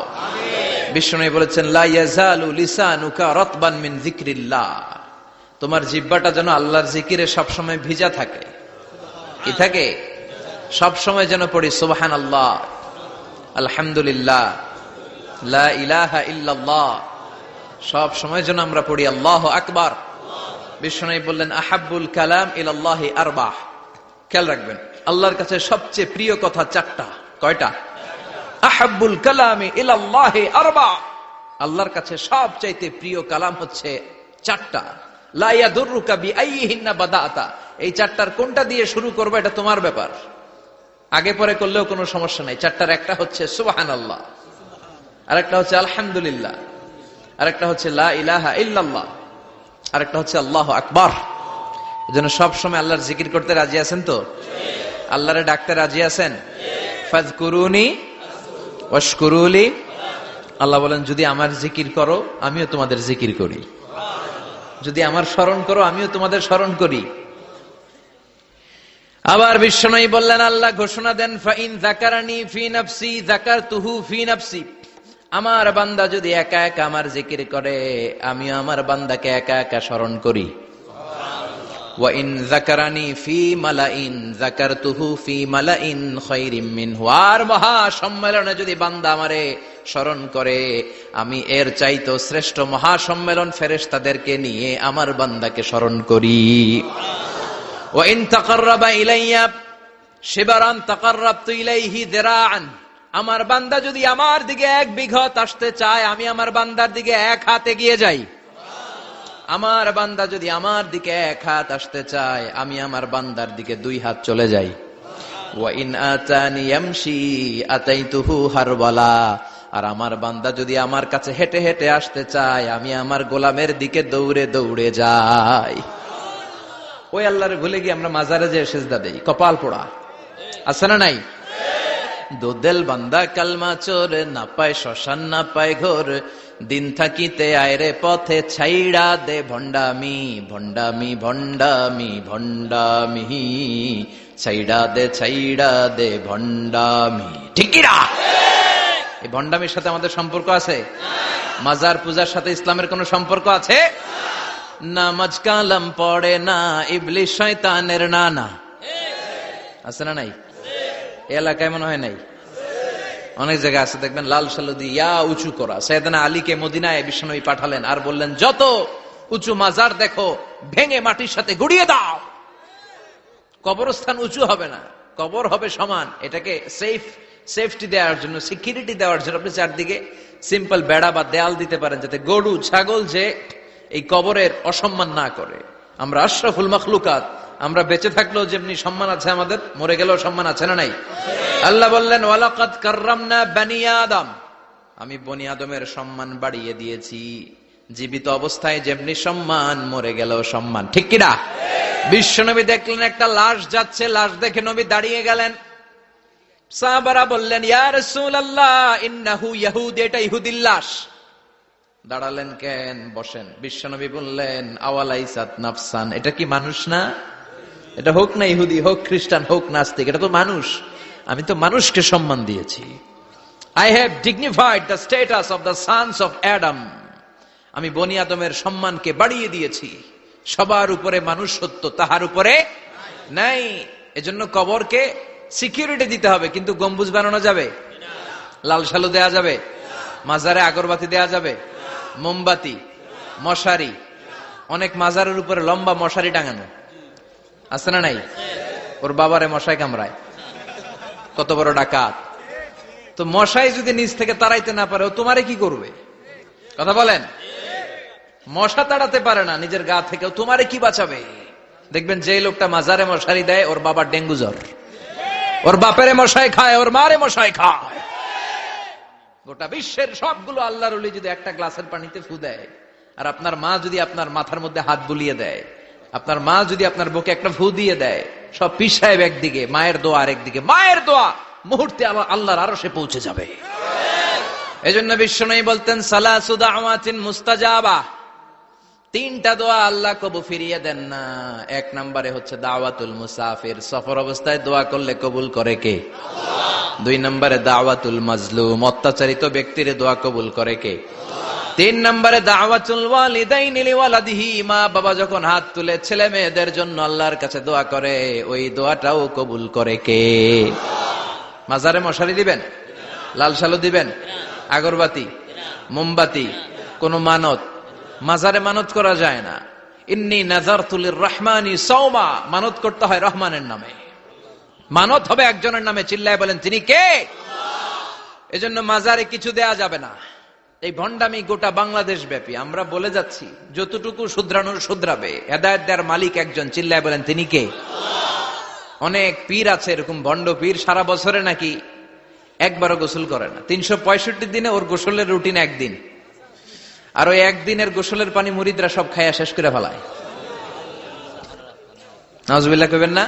বিশ্বনবী বলেছেন লা ইয়াজালু লিসানুকা রাতবান মিন যিকরিল্লাহ, তোমার জিহ্বাটা যেন আল্লাহর জিকিরে সব সময় ভিজা থাকে। কি থাকে? সব সময় যেন পড়ি সুবহানাল্লাহ, আলহামদুলিল্লাহ, লা ইলাহা ইল্লাল্লাহ। সব সময় যেন আমরা পড়ি আল্লাহু আকবার। বিশ্বনবী বললেন আহাব্বুল কালাম ইলাল্লাহি আরবাহ। খেয়াল রাখবেন, আল্লাহর কাছে সবচেয়ে প্রিয় কথা চারটা। কয়টা? আহাব্বুল কালামি ইলাল্লাহি আরবাহ। আল্লাহর কাছে সবচাইতে প্রিয় কালাম হচ্ছে চারটা। লা ইয়াদুররুকা বিআইয়িহিন্না বাদাতা। এই চারটার কোনটা দিয়ে শুরু করবে এটা তোমার ব্যাপার, আগে পরে করলেও কোনো সমস্যা নাই। চারটার একটা হচ্ছে সুবহানাল্লাহ, আরেকটা হচ্ছে আলহামদুলিল্লাহ, আরেকটা হচ্ছে লা ইলাহা ইল্লাল্লাহ, আরেকটা হচ্ছে আল্লাহু আকবার। এজন্য সব সময় আল্লাহর জিকির করতে রাজি আছেন তো? আল্লাহরে ডাকতে রাজি আছেন? ফাযকুরুনি ওয়াশকুরুলি। আল্লাহ বলেন যদি আমার জিকির করো আমিও তোমাদের জিকির করি, যদি আমার স্মরণ করো আমিও তোমাদের স্মরণ করি। আবার বিশ্বনবী বললেন, আল্লাহ ঘোষণা দেন ফাইন যাকারানি ফি নাফসি যাকারতুহু ফি নাফসি। আমার বান্দা যদি একা একা আমার জিকির করে আমিও আমার বান্দাকে একা একা স্মরণ করি। ওয়া ইন যাকারানি ফি মালাইন যাকারতুহু ফি মালাইন খায়রিম মিনহু। আর মহা সম্মেলনে যদি বান্দা আমারে স্মরণ করে আমি এর চাইতো শ্রেষ্ঠ মহা সম্মেলন ফেরেশতাদেরকে নিয়ে আমার বান্দাকে স্মরণ করি। ওয়া ইন তাকাররাবা ইলাইয়া শিবরান তাকাররাবতু ইলাইহি যিরাআন। আমার বান্দা যদি আমার দিকে এক বিঘত আসতে চায় আমি আমার বান্দার দিকে এক হাত এগিয়ে যাই। আমার বান্দা যদি আমার দিকে এক হাত আসতে চায় আমি আমার বান্দার দিকে দুই হাত চলে যাই। ওয়া ইন আতানি ইয়ামশি আতাইতুহু হারওয়ালা। আর আমার বান্দা যদি আমার কাছে হেঁটে হেঁটে আসতে চায় আমি আমার গোলামের দিকে দৌড়ে দৌড়ে যাই। ওই আল্লাহরে ভুলে গিয়ে আমরা মাজারে যে সেজদা দেই, কপাল পোড়া। আছে না নাই? দোদেল বান্দা কালমা চোর, না পায় শ্মশান না পায় ঘোর, দিন থাকিতে আয়রে পথে ছাইড়া দে ভণ্ডামি ভণ্ডামি ভণ্ডামি ভণ্ডামি, ছাইড়া দে ভণ্ডামি। ঠিক কি না? এই ভণ্ডামির সাথে আমাদের সম্পর্ক আছে? মাজার পূজার সাথে ইসলামের কোন সম্পর্ক আছে? নামাজ কালাম পড়ে না ইবলিস শয়তানের নানা। আছে না নাই? এই এলাকায় মনে হয় নাই, অনেক জায়গায় আছে দেখবেন লাল সালু দিয়ে ইয়া উঁচু করা। সাইয়েদনা আলীকে মদিনায় বিশ্বনবী পাঠালেন আর বললেন যত উঁচু মাজার দেখো ভেঙে মাটির সাথে গুড়িয়ে দাও। কবরস্থান উঁচু হবে না, কবর হবে সমান। এটাকে সেফটি দেওয়ার জন্য, সিকিউরিটি দেওয়ার জন্য আপনি চারদিকে সিম্পল বেড়া বা দেয়াল দিতে পারেন যাতে গরু ছাগল যে এই কবরের অসম্মান না করে। আমরা আশরাফুল মাখলুকাত আমরা বেঁচে থাকলেও যেমনি সম্মান আছে আমাদের, মরে গেলেও সম্মান আছে না নাই? আল্লাহ বললেন ওয়ালাকাদ কাররামনা বনি আদম, আমি বনি আদমের সম্মান বাড়িয়ে দিয়েছি। জীবিত অবস্থায় যেমনি সম্মান, মরে গেলেও সম্মান, ঠিক কিনা? বিশ্বনবী দেখলেন একটা লাশ যাচ্ছে, লাশ দেখে নবী দাঁড়িয়ে গেলেন। সাহাবারা বললেন ইয়া রাসূলুল্লাহ ইন্নাহু ইয়াহুদি, এটা ইহুদির লাশ। দাঁড়ালেন কেন? বসেন। বিশ্বনবী বললেন আওয়ালাইসাত নাফসান, এটা কি মানুষ না? এটা হোক না ইহুদি, হোক খ্রিস্টান, হোক নাস্তিক, এটা তো মানুষ। আমি তো মানুষকে সম্মান দিয়েছি। I have dignified the status of the sons of Adam. আমি বনি আদমের সম্মানকে বাড়িয়ে দিয়েছি। সবার উপরে মানুষ সত্য, তাহার উপরে নাই। এজন্য কবরকে সিকিউরিটি দিতে হবে, কিন্তু গম্বুজ বানানো যাবে? লাল সালু দেয়া যাবে? মাজারে আগরবাতি দেয়া যাবে? মোমবাতি, মশারি, অনেক মাজারের উপরে লম্বা মশারি টাঙানো আছে না নাই? ওর বাবারে মশাই কামড়ায়, কত বড় ডাকাত। তো মশাই যদি নিচ থেকে তাড়াইতে না পারে, ও তোমারে কি করবে? কথা বলেন। মশা তাড়াতে পারে না নিজের গা থেকে, তোমারে কি বাঁচাবে? দেখবেন যে লোকটা মাজারে মশারি দেয়, ওর বাবার ডেঙ্গু জ্বর, ওর বাপেরে মশাই খায়, ওর মারে মশাই খায়। গোটা বিশ্বের সবগুলো আল্লাহর ওলি যদি একটা গ্লাসের পানিতে ফু দেয়, আর আপনার মা যদি আপনার মাথার মধ্যে হাত বুলিয়ে দেয়, আপনার মা যদি আপনার বুকে একটা ফু দিয়ে দেয়, সব পীর সাহেব একদিকে, মায়ের দোয়া আরেকদিকে। মায়ের দোয়া মুহূর্তে আল্লাহর আরশে পৌঁছে যাবে। এজন্য বিশ্বনবী বলতেন সালাসু দাওয়াতিন মুস্তাজাবা, তিনটা দোয়া আল্লাহ কবুল ফিরিয়ে দেন না। এক নম্বরে হচ্ছে দাওয়াতুল মুসাফির, সফর অবস্থায় দোয়া করলে কবুল করে কে? আল্লাহ। দুই নম্বরে দাওয়াতুল মাজলুম, অত্যাচারিত ব্যক্তির দোয়া কবুল করে কে? তিন নম্বরে দাওয়াতুল ওয়ালিদাইনি লিওয়ালাদিহি, মা বাবা যখন হাত তুলে ছেলে মেয়েদের জন্য আল্লাহর কাছে দোয়া করে, ওই দোয়াটাও কবুল করে কে? মাজারে মশারি দিবেন? লাল সালু দিবেন? আগরবাতি, মোমবাতি, কোন মানত? মাজারে মানত করা যায় না। ইন্নী নাযারতু লিররহমানি সাওমা, মানত করতে হয় রহমানের নামে। মানত হবে একজনের নামে, চিল্লায় বলেন তিনি কে? আল্লাহ। এজন্য মাজারে কিছু দেয়া যাবে না। এই ভণ্ডামি গোটা বাংলাদেশ ব্যাপী। আমরা বলে যাচ্ছি যতটুকু শুধরানোর শুধরাবে। হেদায়েত দেওয়ার মালিক একজন, চিল্লায় বলেন তিনি কে? আল্লাহ। অনেক পীর আছে এরকম ভণ্ড পীর, সারা বছরে নাকি একবারও গোসল করে না। 365 দিনে ওর গোসলের রুটিন একদিন, আর ওই একদিনের গোসলের পানি মুরিদরা সব খাইয়া শেষ করে ফেলায়। নাউজুবিল্লাহ কইবেন না?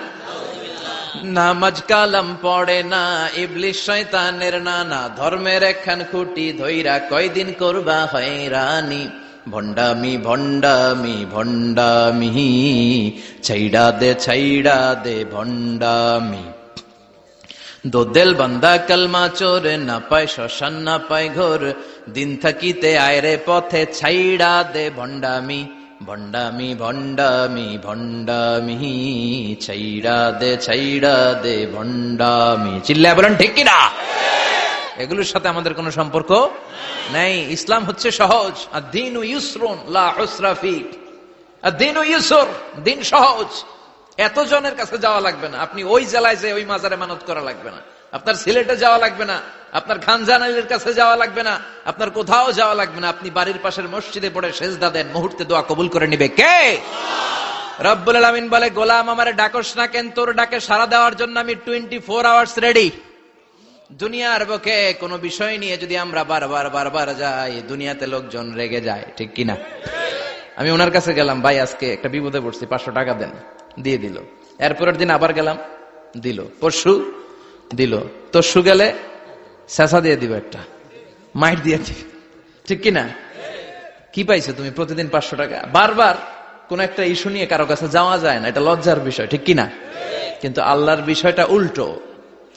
নামাজ কালাম পড়ে না, ইবলিশ শয়তানের নানা, ধর্মের একখান খুঁটি ধইরা কয়দিন করবা হয়রানি। ভণ্ডামি ভণ্ডামি ভণ্ডামি, ছাইড়া দে ভণ্ডামি। দোদেল বান্দা কালমা চোর, না পায় শ্মশান না পায় ঘোর, দিন থাকিতে আয়রে পথে ছাইড়া দে ভণ্ডামি। ভণ্ডামি ভণ্ডামি ভণ্ডামি, ছাইড়া দে ভণ্ডামি। চিল্লায় বলেন ঠিক কিনা? এগুলোর সাথে আমাদের কোনো সম্পর্ক নাই। ইসলাম হচ্ছে সহজ। আদ-দীনু ইউসরুন লা উসরা ফী, আদ-দীনু ইউসর, দিন সহজ। এত জনের কাছে যাওয়া লাগবে না, আপনি ওই জেলায় যে ওই মাজারে মানত করা লাগবে না, আপনার সিলেটে যাওয়া লাগবে না, আপনার খানজানালির কাছে যাওয়া লাগবে না, আপনার কোথাও যাওয়া লাগবে না। আপনি বাড়ির পাশের মসজিদে পড়ে সেজদা দেন, মুহূর্তে দোয়া কবুল করে নিবে কে? আল্লাহ। রব্বুল আলামিন বলে গোলাম আমারে ডাকস না কেন? তোর ডাকে সাড়া দেওয়ার জন্য আমি 24 আওয়ার্স রেডি। দুনিয়ার বুকে কোনো বিষয় নিয়ে যদি আমরা বারবার যাই, দুনিয়াতে লোকজন রেগে যায়, ঠিক কিনা? আমি ওনার কাছে গেলাম, ভাই আজকে একটা বিপদে পড়ছি, 500 টাকা দেন, দিয়ে দিল। এরপরের দিন আবার গেলাম, দিল। পরশু দিল, তরশু গেলে শেষা দিয়ে দিব, একটা মাইট দিয়ে দিব, ঠিক কিনা? কি পাইছো তুমি? প্রতিদিন 500 টাকা। বারবার কোন একটা ইস্যু নিয়ে কারো কাছে যাওয়া যায় না, এটা লজ্জার বিষয়, ঠিক কিনা? কিন্তু আল্লাহর বিষয়টা উল্টো।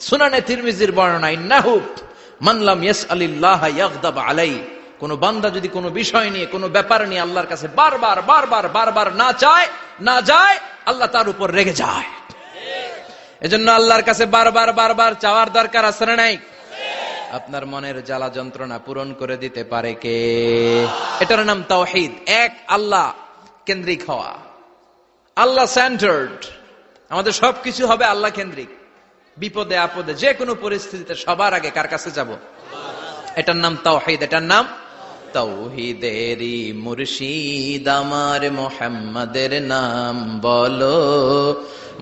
সুনানে তিরমিজির বর্ণনা, ইন্নাহু মান লাম ইয়াসআলিল্লাহ ইয়াগদাব আলাইহি, কোন বান্দা যদি কোনো বিষয় নিয়ে, কোনো ব্যাপার নিয়ে আল্লাহর কাছে বারবার না চায়, না যায়, আল্লাহ তার উপর রেগে যায়। এজন্য আল্লাহর কাছে বারবার চাওয়ার দরকার আছে না নাই? আপনার মনের জ্বালা যন্ত্রণা পূরণ করে দিতে পারে কে? এটার নাম তাওহীদ। এক আল্লাহ কেন্দ্রিক হওয়া, আল্লাহ সেন্টার্ড। আমাদের সবকিছু হবে আল্লাহ কেন্দ্রিক। বিপদে আপদে যে কোনো পরিস্থিতিতে সবার আগে কার কাছে যাব? এটার নাম তাওহীদ, এটার নাম তাওহীদেরই মুর্শিদ আমার মুহাম্মাদের নাম বলো,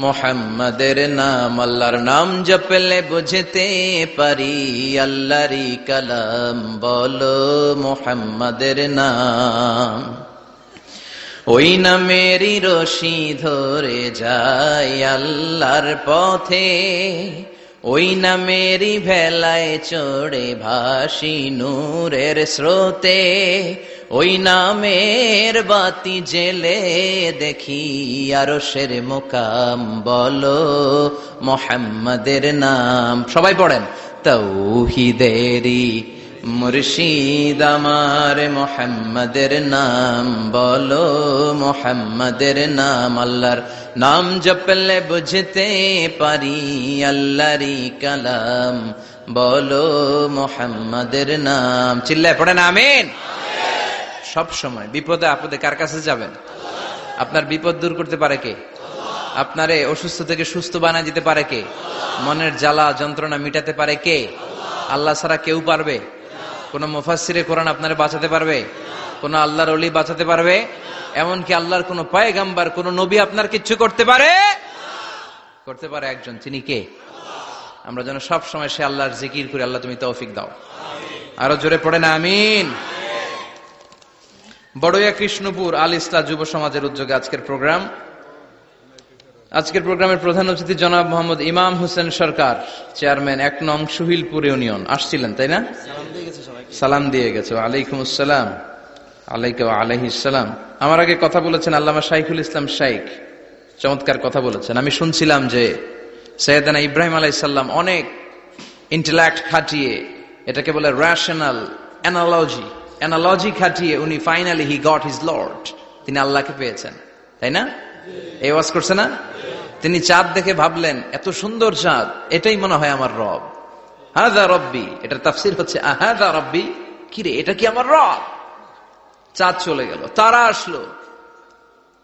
মুহাম্মাদের নাম। আল্লাহর নাম জপলে বুঝতে পারি আল্লাহরই কালাম বলো, মুহাম্মাদের নাম। ওই নামেরই রশি ধরে যায় আল্লাহর পথে, ওই নামেরই ভেলায় চড়ে ভাসি নূরের স্রোতে, ওই নামের বাতি জেলে দেখি আরশের মুকাম বলো, মুহাম্মাদের নাম। সবাই পড়েন, তাওহীদেরই মুর্শিদ আমার মুহাম্মাদের নাম বলো, মুহাম্মাদের নাম। আল্লাহর নাম জপলে বুঝতে পারি আল্লাহরই কালাম বলো, মুহাম্মাদের নাম। চিল্লায় পড়েন আমিন। সব সময় বিপদে আপদে কার কাছে যাবেন? আপনার বিপদ দূর করতে পারে কে? আপনারে অসুস্থ থেকে সুস্থ বানায় দিতে পারে কে? মনের জ্বালা যন্ত্রণা মিটাতে পারে কে? আল্লাহ ছাড়া কেউ পারবে? কোন মুফাসসিরে কোরআন আপনারে বাঁচাতে পারবে? কোন আল্লাহর ওলি বাঁচাতে পারবে? এমনকি আল্লাহর কোন পয়গম্বর, কোন নবী আপনার কিচ্ছু করতে পারে? করতে পারে একজন, তিনি কে? আমরা যেন সব সময় সে আল্লাহর জিকির করি। আল্লাহ তুমি তৌফিক দাও। আরো জোরে পড়েন আমিন। বড়ইয়া কৃষ্ণপুর আল ইসলাহ যুব সমাজের উদ্যোগে আজকের প্রোগ্রামের প্রধান অতিথি জনাব মোহাম্মদ ইমাম হোসেন সরকার, চেয়ারম্যান ১ নং সুহিলপুর ইউনিয়ন আসছিলেন, তাই না? সালাম দিয়ে গেছে। ওয়ালাইকুম আসসালাম। আলাইকা ওয়া আলাইহিস সালাম। আমার আগে কথা বলেছেন আল্লামা শাইখুল ইসলাম শাইখ, চমৎকার কথা বলেছেন। আমি শুনছিলাম যে সৈয়দনা ইব্রাহিম আলাইহিস সালাম অনেক ইন্টেলেক্ট খাটিয়ে, এটাকে বলে রেশনাল অ্যানালজি খাটিয়ে উনি finally he got his Lord, তিনি আল্লাহকে পেয়েছেন, তাই না? এই ওয়াজ করছে না? তিনি চাঁদ দেখে ভাবলেন এত সুন্দর চাঁদ, এটাই মনে হয় আমার রব। হাযা রব্বি, এটার তাফসীর হচ্ছে আহাযা রব্বি, কি রে এটা কি আমার রব? চাঁদ চলে গেল, তারা আসলো,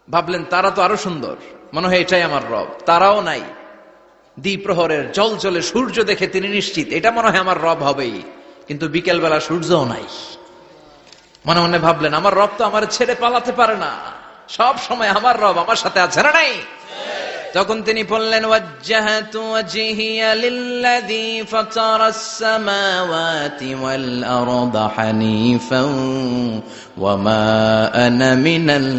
ভাবলেন তারা তো আরো সুন্দর, মনে হয় এটাই আমার রব। তারাও নাই, দ্বিপ্রহরের জলজলে সূর্য দেখে তিনি নিশ্চিত এটা মনে হয় আমার রব হবেই। কিন্তু বিকেল বেলা সূর্যও নাই। মনে মনে ভাবলেন আমার রব তো আমার ছেড়ে পালাতে পারে না, সব সময় আমার রব আমার সাথে আছে না নাই? তখন তিনি বললেন ওয়াজ্জাহাতু ওয়াজহিয়া লিল্লাযী ফাতারাস সামাওয়াতি ওয়াল আরদা হানিফান ওয়া মা আনা মিনাল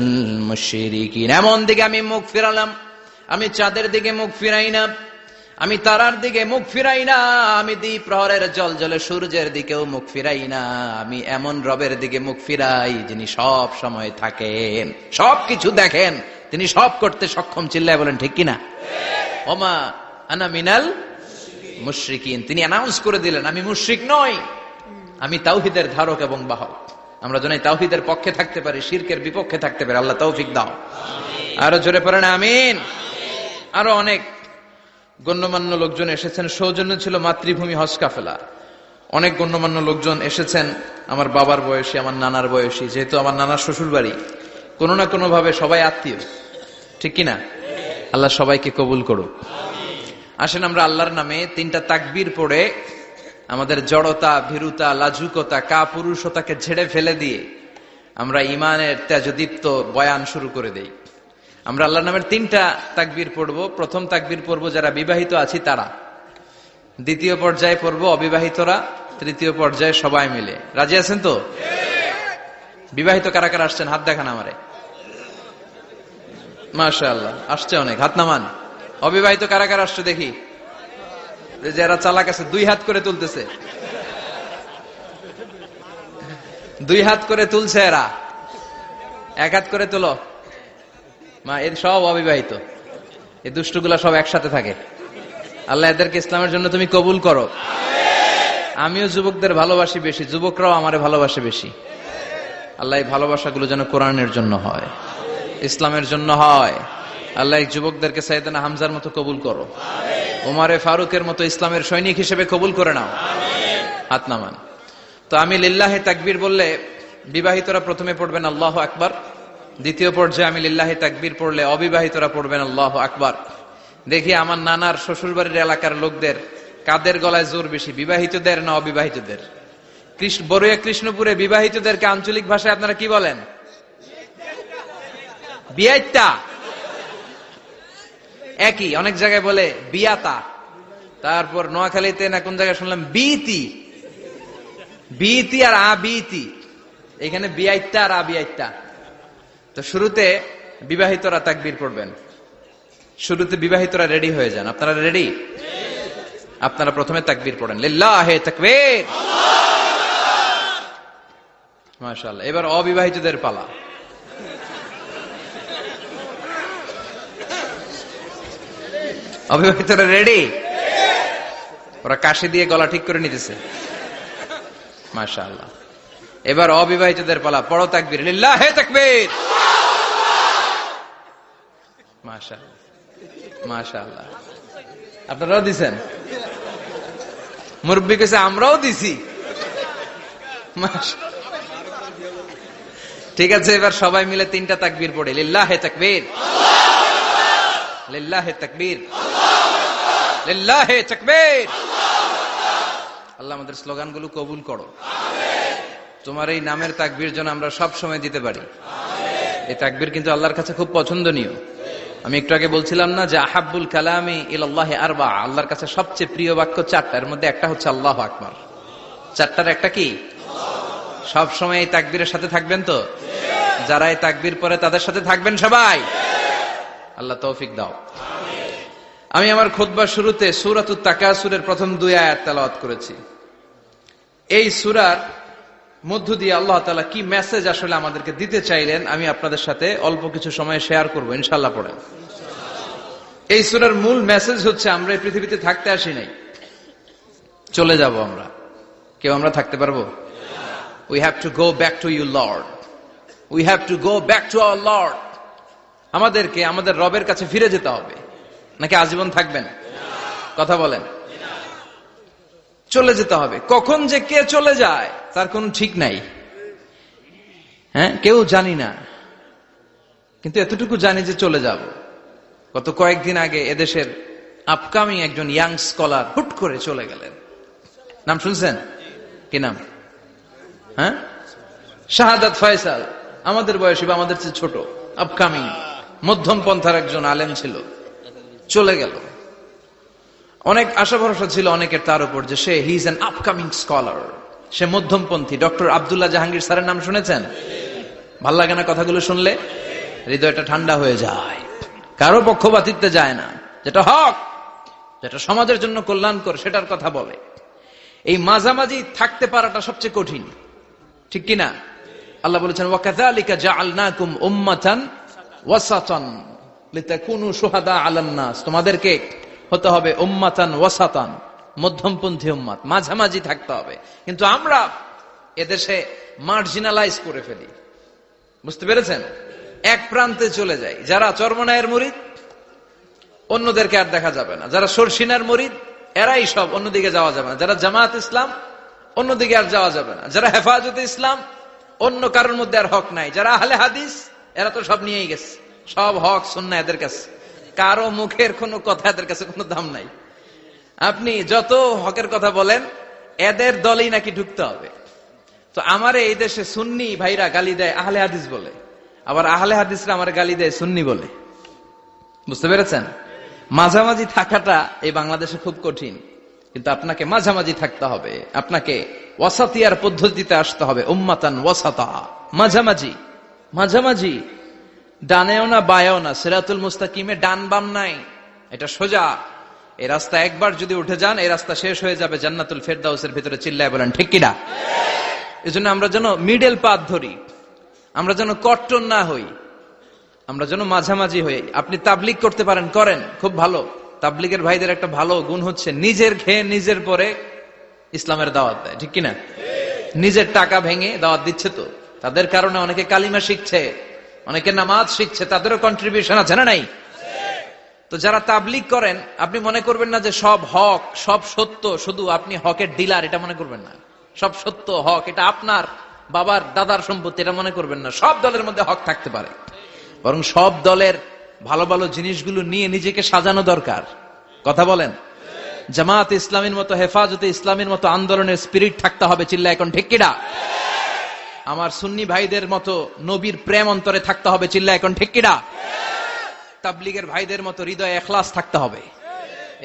মুশরিকিন। এমন দিকে আমি মুখ ফিরালাম, আমি চাঁদের দিকে মুখ ফিরাই না, আমি তারার দিকে মুখ ফিরাই না, আমি দ্বিপ্রহরের জলজলে সূর্যের দিকেও মুখ ফিরাই না, আমি এমন রবের দিকে মুখ ফিরাই যিনি সব সময় থাকেন, সবকিছু দেখেন, তিনি সব করতে সক্ষম। চিল্লায় বলেন ঠিক কিনা? ওমা আনা মিনাল মুশরিকিন, তিনি অ্যানাউন্স করে দিলেন আমি মুশরিক নই, আমি তাওহীদের ধারক এবং বাহক। আমরা যেন তাওহীদের পক্ষে থাকতে পারি, শিরকের বিপক্ষে থাকতে পারি। আল্লাহ তৌফিক দাও। আরো জোরে পড়েন আমিন। আরো অনেক গণ্যমান্য লোকজন এসেছেন। সৌজন্য ছিল মাতৃভূমি হজ কাফেলা, অনেক গণ্যমান্য লোকজন এসেছেন, আমার বাবার বয়সী, আমার নানার বয়সী, যেহেতু আমার নানার শ্বশুর বাড়ি, কোনো না কোনো ভাবে সবাই আত্মীয়, ঠিক কিনা? আল্লাহ সবাইকে কবুল করুক। আসেন আমরা আল্লাহর নামে 3টা তাকবীর পড়ে আমাদের জড়তা, ভীরুতা, লাজুকতা, কাপুরুষতাকে ঝেড়ে ফেলে দিয়ে আমরা ইমানের তেজদীপ্ত বয়ান শুরু করে দেই। আমরা আল্লাহর নামের 3টা তাকবীর পড়বো। প্রথম তাকবীর পড়বো যারা বিবাহিত আছি তারা, দ্বিতীয় পর্যায়ে পড়বো অবিবাহিতরা, তৃতীয় পর্যায়ে সবাই মিলে। রাজি আছেন তো? বিবাহিত কারা কারা আসছেন হাত দেখান আমারে। মাশাআল্লাহ, আসছে অনেক, হাত নামান। অবিবাহিত কারা কারা আসছে দেখি। যারা চালাক আছে 2 হাত করে তুলতেছে, 2 হাত করে তুলছে এরা, 1 হাত করে তুলো। মা এর সব অবিবাহিত, এই দুষ্টগুলা সব একসাথে থাকে। আল্লাহ এদেরকে ইসলামের জন্য তুমি কবুল করো। আমিও যুবকদের ভালোবাসি বেশি, যুবকরাও আমারে ভালোবাসে বেশি। আল্লাহ এই ভালোবাসাগুলো যেন কোরআনের জন্য হয়, ইসলামের জন্য হয়। আল্লাহ যুবকদেরকে সাইয়েদনা হামজার মতো কবুল করো, ওমরে ফারুকের মতো ইসলামের সৈনিক হিসেবে কবুল করে নাও। হাত নামান। তো আমি লিল্লাহে তাকবীর বললে বিবাহিতরা প্রথমে পড়বেন আল্লাহু আকবার, দ্বিতীয় পর্যায়ে আমি লিল্লাহে তাকবীর পড়লে অবিবাহিতরা পড়বেন আল্লাহু আকবার। দেখি আমার নানার শ্বশুরবাড়ির এলাকার লোকদের কাদের গলায় জোর বেশি, বিবাহিতদের না অবিবাহিতদের? বড়ুয়া কৃষ্ণপুরে বিবাহিতদেরকে আঞ্চলিক ভাষায় আপনারা কি বলেন? বিয়াইতা। একই, অনেক জায়গায় বলে বিয়াতা। তারপর নোয়াখালীতে না কোন জায়গায় শুনলাম বিতি। বিতি আর আবিতি, এখানে বিয়াইতা আর আবিয়াইতা। তো শুরুতে বিবাহিতরা তাকবীর পড়বেন। শুরুতে বিবাহিতরা রেডি হয়ে যান। আপনারা রেডি? আপনারা প্রথমে তাকবীর পড়েন, লিল্লাহি তাকবীর। মাশাআল্লাহ। এবার অবিবাহিতদের পালা। অবিবাহিতরা রেডি? ওরা কাশি দিয়ে গলা ঠিক করে নিতেছে। মাশাআল্লাহ। এবার অবিবাহিতদের পালা, পড়ো তাকবীর, লিল্লাহি তাকবীর। মাশাআল্লাহ, মাশাআল্লাহ। আপনারাও দিছেন? মুরব্বি কাছে আমরাও দিছি। ঠিক আছে, এবার সবাই মিলে 3টা তাকবীর পড়ে, লিল্লাহি তাকবীর, লিল্লাহি তাকবীর, লিল্লাহি তাকবীর। আল্লাহ আমাদের স্লোগানগুলো কবুল করো। তোমার এই নামের তাকবীর যেন আমরা সব সময় দিতে পারি। এই তাকবীর কিন্তু আল্লাহর কাছে খুব পছন্দনীয়। আমি একটু আগে বলছিলাম না যে আহাব্বুল কালামি ইলাল্লাহি আরবা, আল্লাহর কাছে সবচেয়ে প্রিয় বাক্য 4টা, এর মধ্যে একটা হচ্ছে আল্লাহু আকবার। 4টার একটা কি? সব সময় এই তাকবীরের সাথে থাকবেন তো? যারা এই তাকবীর পড়ে তাদের সাথে থাকবেন সবাই। আল্লাহ তৌফিক দাও। আমি আমার খুতবার শুরুতে সূরাতুত তাকাসুরের প্রথম 2 আয়াত তেলাওয়াত করেছি। এই সূরার মধ্য দিয়ে আল্লাহ তাআলা কি মেসেজ আসলে আমাদেরকে দিতে চাইলেন আমি আপনাদের সাথে অল্প কিছু সময় শেয়ার করব ইনশাআল্লাহ। পড়েন। এই সূরার মূল মেসেজ হচ্ছে আমরা এই পৃথিবীতে থাকতে আসি নাই, চলে যাব আমরা। কেউ আমরা থাকতে পারবো? We have to go back to you Lord. We have to go back to our Lord. আমাদেরকে আমাদের রবের কাছে ফিরে যেতে হবে। নাকি আজীবন থাকবেন? কথা বলেন। চলে যেতে হবে। কখন যে কে চলে যায় তার কোনো ঠিক নাই। হ্যাঁ, কেউ জানি না, কিন্তু এতটুকু জানি যে চলে যাব। গত কয়েকদিন আগে এদেশের আপকামিং একজন ইয়াং স্কলার হুট করে চলে গেলেন। নাম শুনছেন? কি নাম? হ্যাঁ, শাহাদাত ফয়সাল। আমাদের বয়সী বা আমাদের চেয়ে ছোট, আপকামিং মধ্যম পন্থার একজন আলেম ছিল, চলে গেল। অনেক আশা ভরসা ছিল অনেকের তার উপর যে সে he is an upcoming scholar, সে মধ্যমপন্থী। ডক্টর আব্দুল্লাহ জাহাঙ্গীর স্যারের নাম শুনেছেন? ভাল লাগে না কথাগুলো শুনলে? হৃদয়টা ঠান্ডা হয়ে যায়। কারো পক্ষপাতিত্বে যায় না, যেটা হক, যেটা সমাজের জন্য কল্যাণকর সেটার কথা বলে। এই মাঝামাঝি থাকতে পারাটা সবচেয়ে কঠিন, ঠিক কিনা? আল্লাহ বলেছেন ওয়াকাযালিকা জাআলনাকুম উম্মাতান ওয়াসাতান লিতাকুনু শুহাদা আলান নাস। তোমাদেরকে হতে হবে উম্মাতান ওয়াসাতান, মধ্যমপন্থী উম্মাত, মাঝামাঝি থাকতে হবে। কিন্তু আমরা এদেশে মার্জিনালাইজ করে ফেলি, বুঝতে পেরেছেন? এক প্রান্তে চলে যাই। যারা চরমনায়ের মুরিদ অন্যদেরকে আর দেখা যাবে না, যারা সরসিনার মুরিদ এরাই সব, অন্যদিকে যাওয়া যাবে না। যারা জামায়াত ইসলাম অন্যদিকে আর যাওয়া যাবে না। যারা হেফাজতে ইসলাম অন্য কারোর মধ্যে আর হক নাই। যারা আহলে হাদিস এরা তো সব নিয়েই গেছে, সব হক সুন্নাহ এদের কাছে। কারো মুখের কোনো কথা এদের কাছে কোনো দাম নাই। আপনি যত হকের কথা বলেন এদের দলেই নাকি ঢুকতে হবে। তো আমার এই দেশে সুন্নি ভাইরা গালি দেয় আহলে হাদিস বলে, আবার আহলে হাদিসরা আমার গালি দেয় সুন্নি বলে। বুঝতে পেরেছেন? মাঝামাঝি থাকাটা এই বাংলাদেশে খুব কঠিন, কিন্তু আপনাকে মাঝামাঝি থাকতে হবে। আপনাকে ওয়াসাতিয়ার পদ্ধতিতে আসতে হবে। উম্মাতান ওয়াসাতা, মাঝামাঝি। মাঝামাঝি, ডানেও না বায়েও না, সিরাতুল মুস্তাকিমে ডান বাম নাই, এটা সোজা। এই রাস্তা একবার যদি উঠে যান এই রাস্তা শেষ হয়ে যাবে জান্নাতুল ফেরদাউসের ভিতরে। চিল্লায় বলেন ঠিক কিনা? এজন্য আমরা যেন মিডল পাথ ধরি, আমরা যেন কট্টর না হই, আমরা যেন মাঝামাঝি হই। আপনি তাবলিগ করতে পারেন, করেন, খুব ভালো। তাবলিগের ভাইদের একটা ভালো গুণ হচ্ছে নিজের খেয়ে নিজের পরে ইসলামের দাওয়াত দেয়, ঠিক কিনা? নিজের টাকা ভেঙে দাওয়াত দিচ্ছে, তো তাদের কারণে অনেকে কালিমা শিখছে, অনেকে নামাজ শিখছে, তাদেরও কন্ট্রিবিউশন আছে না নাই? তো যারা তাবলিগ করেন আপনি মনে করবেন না যে সব হক সব সত্য, শুধু আপনি হকের ডিলার এটা মনে করবেন না। সব সত্য হক এটা আপনার বাবার দাদার সম্পত্তি এটা মনে করবেন না। সব দলের মধ্যে হক থাকতে পারে, বরং সব দলের ভালো ভালো জিনিসগুলো নিয়ে নিজেকে সাজানো দরকার। কথা বলেন। জামায়াতে ইসলামীর মতো, হেফাজতে ইসলামীর মতো আন্দোলনের স্পিরিট থাকতে হবে, চিল্লায় এখন ঠিক কিনা? আমার সুন্নি ভাইদের মতো নবীর প্রেম অন্তরে থাকতে হবে, চিল্লায় এখন ঠিক কিনা? তাবলীগের ভাইদের মতো হৃদয়ে ইখলাস থাকতে হবে।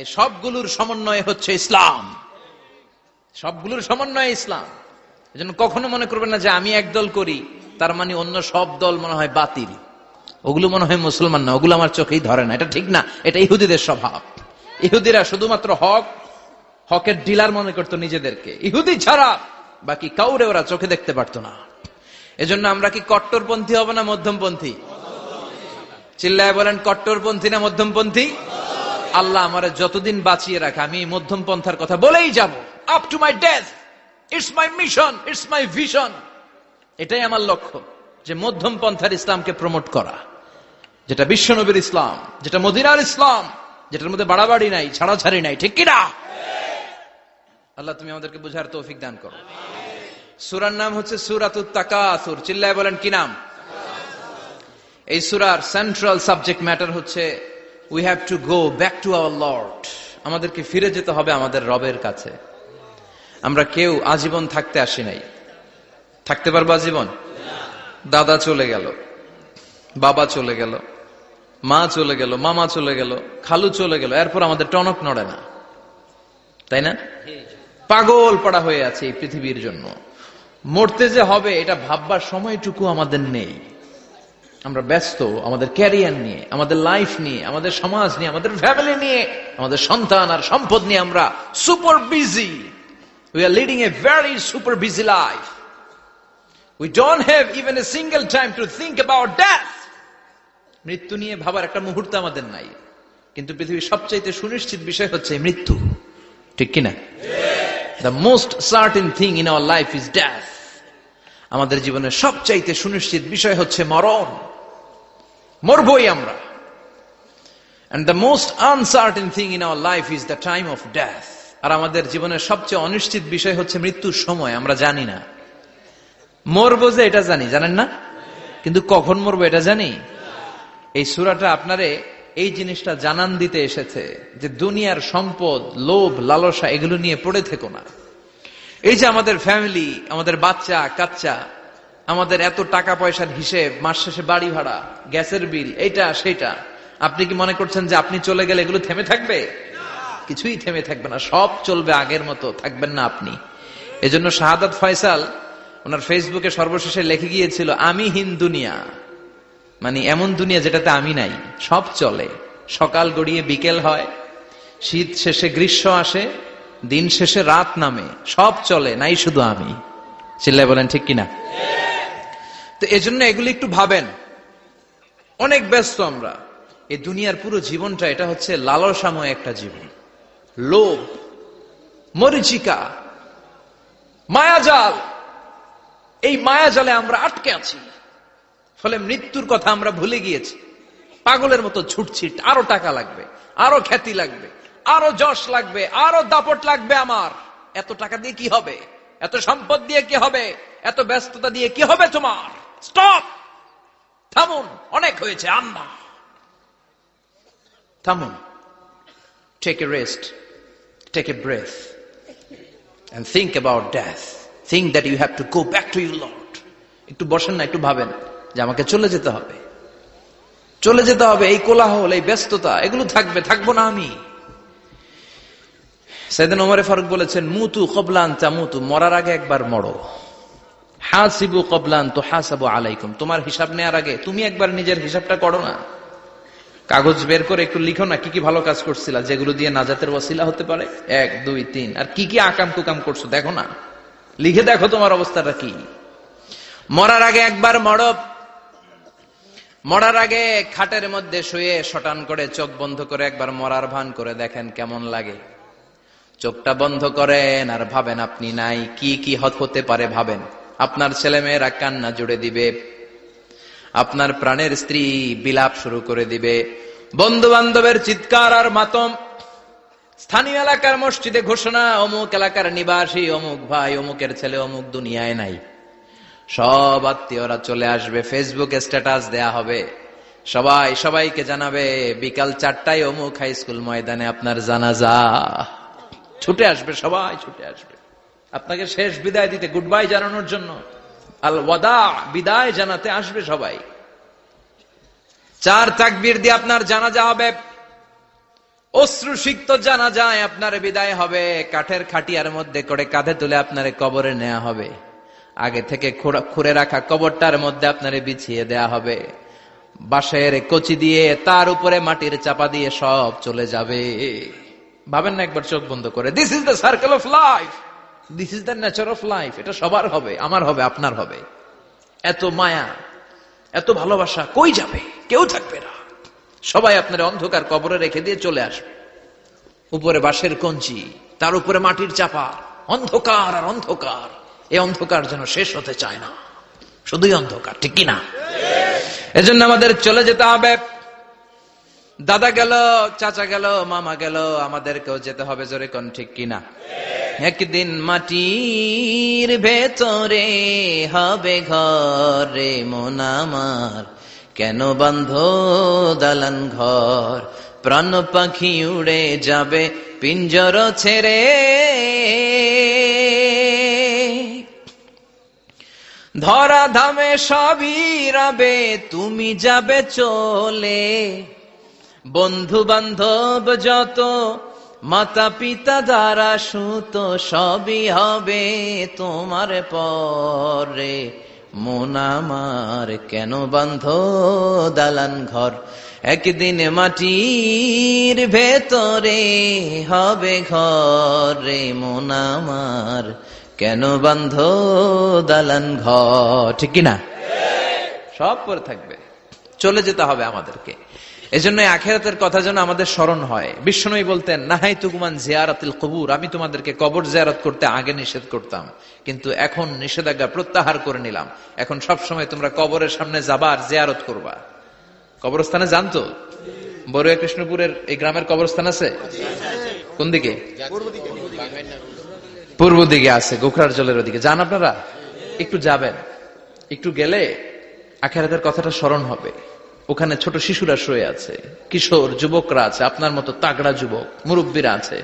এই সবগুলোর সমন্বয় হচ্ছে ইসলাম, সবগুলোর সমন্বয় ইসলাম। এজন্য কখনো মনে করবেন না যে আমি একদল করি তার মানে অন্য সব দল মনে হয় বাতিল, ওগুলো মনে হয় মুসলমান না, ওগুলো আমার চোখেই ধরে না। এটা ঠিক না, এটা ইহুদিদের স্বভাব। ইহুদিরা শুধুমাত্র হকের ডিলার মনে করতো নিজেদেরকে, ইহুদি ছাড়া বাকি কাউরে ওরা চোখে দেখতে পারতো না। এজন্য আমরা কি কট্টরপন্থী হব না মধ্যমপন্থী? চিল্লায় বলেন, কট্টরপন্থী না মধ্যমপন্থী? আল্লাহ আমারে যতদিন বাঁচিয়ে রাখে আমি মধ্যম পন্থার কথা বলেই যাব, up to my death. It's my mission, it's my vision. এটাই আমার লক্ষ্য, যে মধ্যম পন্থার ইসলামকে প্রমোট করা, যেটা বিশ্বনবীর ইসলাম, যেটা মদিনার ইসলাম, যেটার মধ্যে বাড়াবাড়ি নাই, ছাড়াছাড়ি নাই, ঠিক কিনা? আল্লাহ তুমি আমাদেরকে বুঝার তৌফিক দান করো। সূরার নাম হচ্ছে সূরাতুত তাকাসুর। চিল্লায় বলেন কি নাম? এই সূরার সেন্ট্রাল সাবজেক্ট ম্যাটার হচ্ছে we have to go back to our Lord. আমাদেরকে ফিরে যেতে হবে আমাদের রবের কাছে। আমরা কেউ আজীবন থাকতে আসি নাই। থাকতে পারবো আজীবন? দাদা চলে গেল, বাবা চলে গেল, মা চলে গেল, মামা চলে গেল, খালু চলে গেল, এরপর আমাদের টনক নড়ে না, তাই না? পাগল পড়া হয়ে আছে এই পৃথিবীর জন্য। মরতে যে হবে এটা ভাববার সময়টুকু আমাদের নেই। আমরা ব্যস্ত আমাদের ক্যারিয়ার নিয়ে, আমাদের লাইফ নিয়ে, আমাদের সমাজ নিয়ে, আমাদের ফ্যামিলি নিয়ে, আমাদের সন্তান আর সম্পদ নিয়ে আমরা super busy. We are leading a very super busy life. We don't have even a single time to think about death. মৃত্যু নিয়ে ভাবার একটা মুহূর্ত আমাদের নাই। কিন্তু পৃথিবীর সবচাইতে সুনিশ্চিত বিষয় হচ্ছে মৃত্যু, ঠিক কিনা? The most certain thing in our life is death. আমাদের জীবনের সবচাইতে সুনিশ্চিত বিষয় হচ্ছে মরণ, মরবই আমরা। And the most uncertain thing in our life is the time of death. আর আমাদের জীবনের সবচেয়ে অনিশ্চিত বিষয় হচ্ছে মৃত্যুর সময়। আমরা জানি না মরবো, যে এটা জানি, জানেন না? কিন্তু কখন মরবো এটা জানি? এই সূরাটা আপনারে এই জিনিসটা জানান দিতে এসেছে যে দুনিয়ার সম্পদ, লোভ, লালসা এগুলো নিয়ে পড়ে থেকো না। এই যে আমাদের ফ্যামিলি, আমাদের বাচ্চা কাচ্চা, আমাদের এত টাকা পয়সার হিসেব, মাস শেষে বাড়ি ভাড়া, গ্যাসের বিল, এইটা সেটা, আপনি কি মনে করছেন যে আপনি চলে গেলে এগুলো থেমে থাকবে? কিছুই থেমে থাকবে না, সব চলবে আগের মতো, থাকবেন না আপনি। এজন্য শাহাদাত ফয়সাল ওনার ফেসবুকে সর্বশেষে লিখে গিয়েছিল, আমি হীন দুনিয়া, মানে এমন দুনিয়া যেটাতে আমি নাই। সব চলে, সকাল গড়িয়ে বিকেল হয়, শীত শেষে গ্রীষ্ম আসে, দিন শেষে রাত নামে, সব চলে, নাই শুধু আমি। চিল্লায় বলেন ঠিক কিনা? তো এজন্য এগুলি একটু ভাবেন। অনেক ব্যস্ত আমরা। এই দুনিয়ার পুরো জীবনটা এটা হচ্ছে লালসাময় একটা জীবন, লোভ, মরিচিকা, মায়াজাল। এই মায়াজালে আমরা আটকে আছি, ফলে মৃত্যুর কথা আমরা ভুলে গিয়েছি। পাগলের মতো ছুটছি, আরো টাকা লাগবে, আরো খ্যাতি লাগবে, আরো যশ লাগবে, আরো দাপট লাগবে আমার। এত টাকা দিয়ে কি হবে? এত সম্পদ দিয়ে কি হবে? এত ব্যস্ততা দিয়ে কি হবে তোমার? স্টপ, থামুন, অনেক হয়েছে, আম্মা থামুন। Take a rest, take a breath and think about death. Think that you have to go back to your Lord. একটু বসেন না, একটু ভাবেন যে আমাকে চলে যেতে হবে, চলে যেতে হবে। এই কোলাহল, এই ব্যস্ততা এগুলো থাকবে, থাকবো না আমি। সাইয়েদনা ওমর ফারুক বলেছেন, মুতু ক্বাবলা আন তামুতু, মরার আগে একবার মরো। হাসিবু ক্বাবলা আন তুহাসাবু আলাইকুম, তোমার হিসাব নেওয়ার আগে তুমি একবার নিজের হিসাবটা করো না। কাগজ বের করে একটু লিখো না কি কি ভালো কাজ করছিলা, যেগুলো দিয়ে নাজাতের ওয়াসিলা হতে পারে, 1 2 3, আর কি কি আকাম কুকাম করছো দেখো না, লিখে দেখো তোমার অবস্থাটা কি। মরার আগে একবার মরো। মরার আগে খাটের মধ্যে শুয়ে শটান করে চোখ বন্ধ করে একবার মরার ভান করে দেখেন কেমন লাগে। চোখটা বন্ধ করেন আর ভাবেন আপনি নাই, কি কি হতে পারে ভাবেন। আপনার ছেলে মেয়েরা কান্না জুড়ে দিবে, আপনার প্রাণের স্ত্রী বিলাপ শুরু করে দিবে, বন্ধু বান্ধবের চিৎকার আর মাতম, স্থানীয় এলাকার মসজিদে ঘোষণা, অমুক এলাকার নিবাসী অমুক ভাই অমুকের ছেলে অমুক দুনিয়ায় নাই। সব আত্মীয়রা চলে আসবে, ফেসবুকে স্ট্যাটাস দেয়া হবে, সবাই সবাইকে জানাবে বিকাল 4টায় অমুক হাই স্কুল ময়দানে আপনার জানাজা। ছুটে আসবে, সবাই ছুটে আসবে আপনাকে শেষ বিদায় দিতে, গুড বাই জানানোর জন্য। আল ওয়াদা, বিদায় জানাতে আসবে সবাই। 4 তাকবীর দিয়ে আপনার জানাজা হবে, অশ্রুসিক্ত জানাজায় আপনার বিদায় হবে। কাঠের খাটিয়ার মধ্যে করে কাঁধে তুলে আপনারে কবরে নেওয়া হবে। আগে থেকে খুঁড়ে রাখা কবরটার মধ্যে আপনারে বিছিয়ে দেয়া হবে। বাঁশের কচি দিয়ে তার উপরে মাটির চাপা দিয়ে সব চলে যাবে। ভাবেন না একবার চোখ বন্ধ করে, this is the circle of life, this is the nature of life. এটা সবার হবে, আমার হবে, আপনার হবে। এত মায়া, এত ভালোবাসা কই যাবে? কেউ থাকবে না। সবাই আপনার অন্ধকার কবরে রেখে দিয়ে চলে আসবে। উপরে বাঁশের কঞ্চি, তার উপরে মাটির চাপা, অন্ধকার আর অন্ধকার। এই অন্ধকার যেন শেষ হতে চায় না, শুধুই অন্ধকার, ঠিক কিনা? এজন্য আমাদের চলে যেতে হবে। দাদা গেল, চাচা গেল, মামা গেল, আমাদেরকেও যেতে হবে। জোরে কোন ঠিক কিনা? একদিন মাটির ভেতরে হবে ঘর রে মন আমার, কেন বান্ধ দালান ঘর? প্রাণ পাখি উড়ে যাবে পিঞ্জর ছেড়ে, ধরা ধামে সবই রবে, তুমি যাবে চলে। বন্ধু বান্ধব যত, মাতা পিতা দ্বারা সুত, সবই হবে তোমার পরে মন আমার, কেন বান্ধ দালান ঘর? একদিন মাটির ভেতরে হবে ঘর রে মন আমার, কেন বান্ধ দালান ঘর? ঠিক কিনা? সব পরে থাকবে, চলে যেতে হবে আমাদেরকে। এজন্য আখিরাতের কথা যেন আমাদের স্মরণ হয়। বিশ্বনবী বলতেন, নাহাইতুকুমান জিয়ারাতিল কবুর, আমি তোমাদেরকে কবর জিয়ারত করতে আগে নিষেধ করতাম, কিন্তু এখন নিষেধাজ্ঞা প্রত্যাহার করে নিলাম। এখন সব সময় তোমরা কবরের সামনে যাবা আর জিয়ারত করবা। কবরস্থানে জানতো? বড়ুয়া কৃষ্ণপুরের এই গ্রামের কবরস্থান আছে? কোন দিকে? পূর্ব দিকে আছে, গোখরার জলের ওদিকে। যান আপনারা, একটু যাবেন, একটু গেলে আখিরাতের কথাটা স্মরণ হবে। ওখানে ছোট শিশুরা শুয়ে আছে, কিশোর যুবকরা আছে, আপনার মতো তাগড়া যুবক, মুরব্বীরা আছে।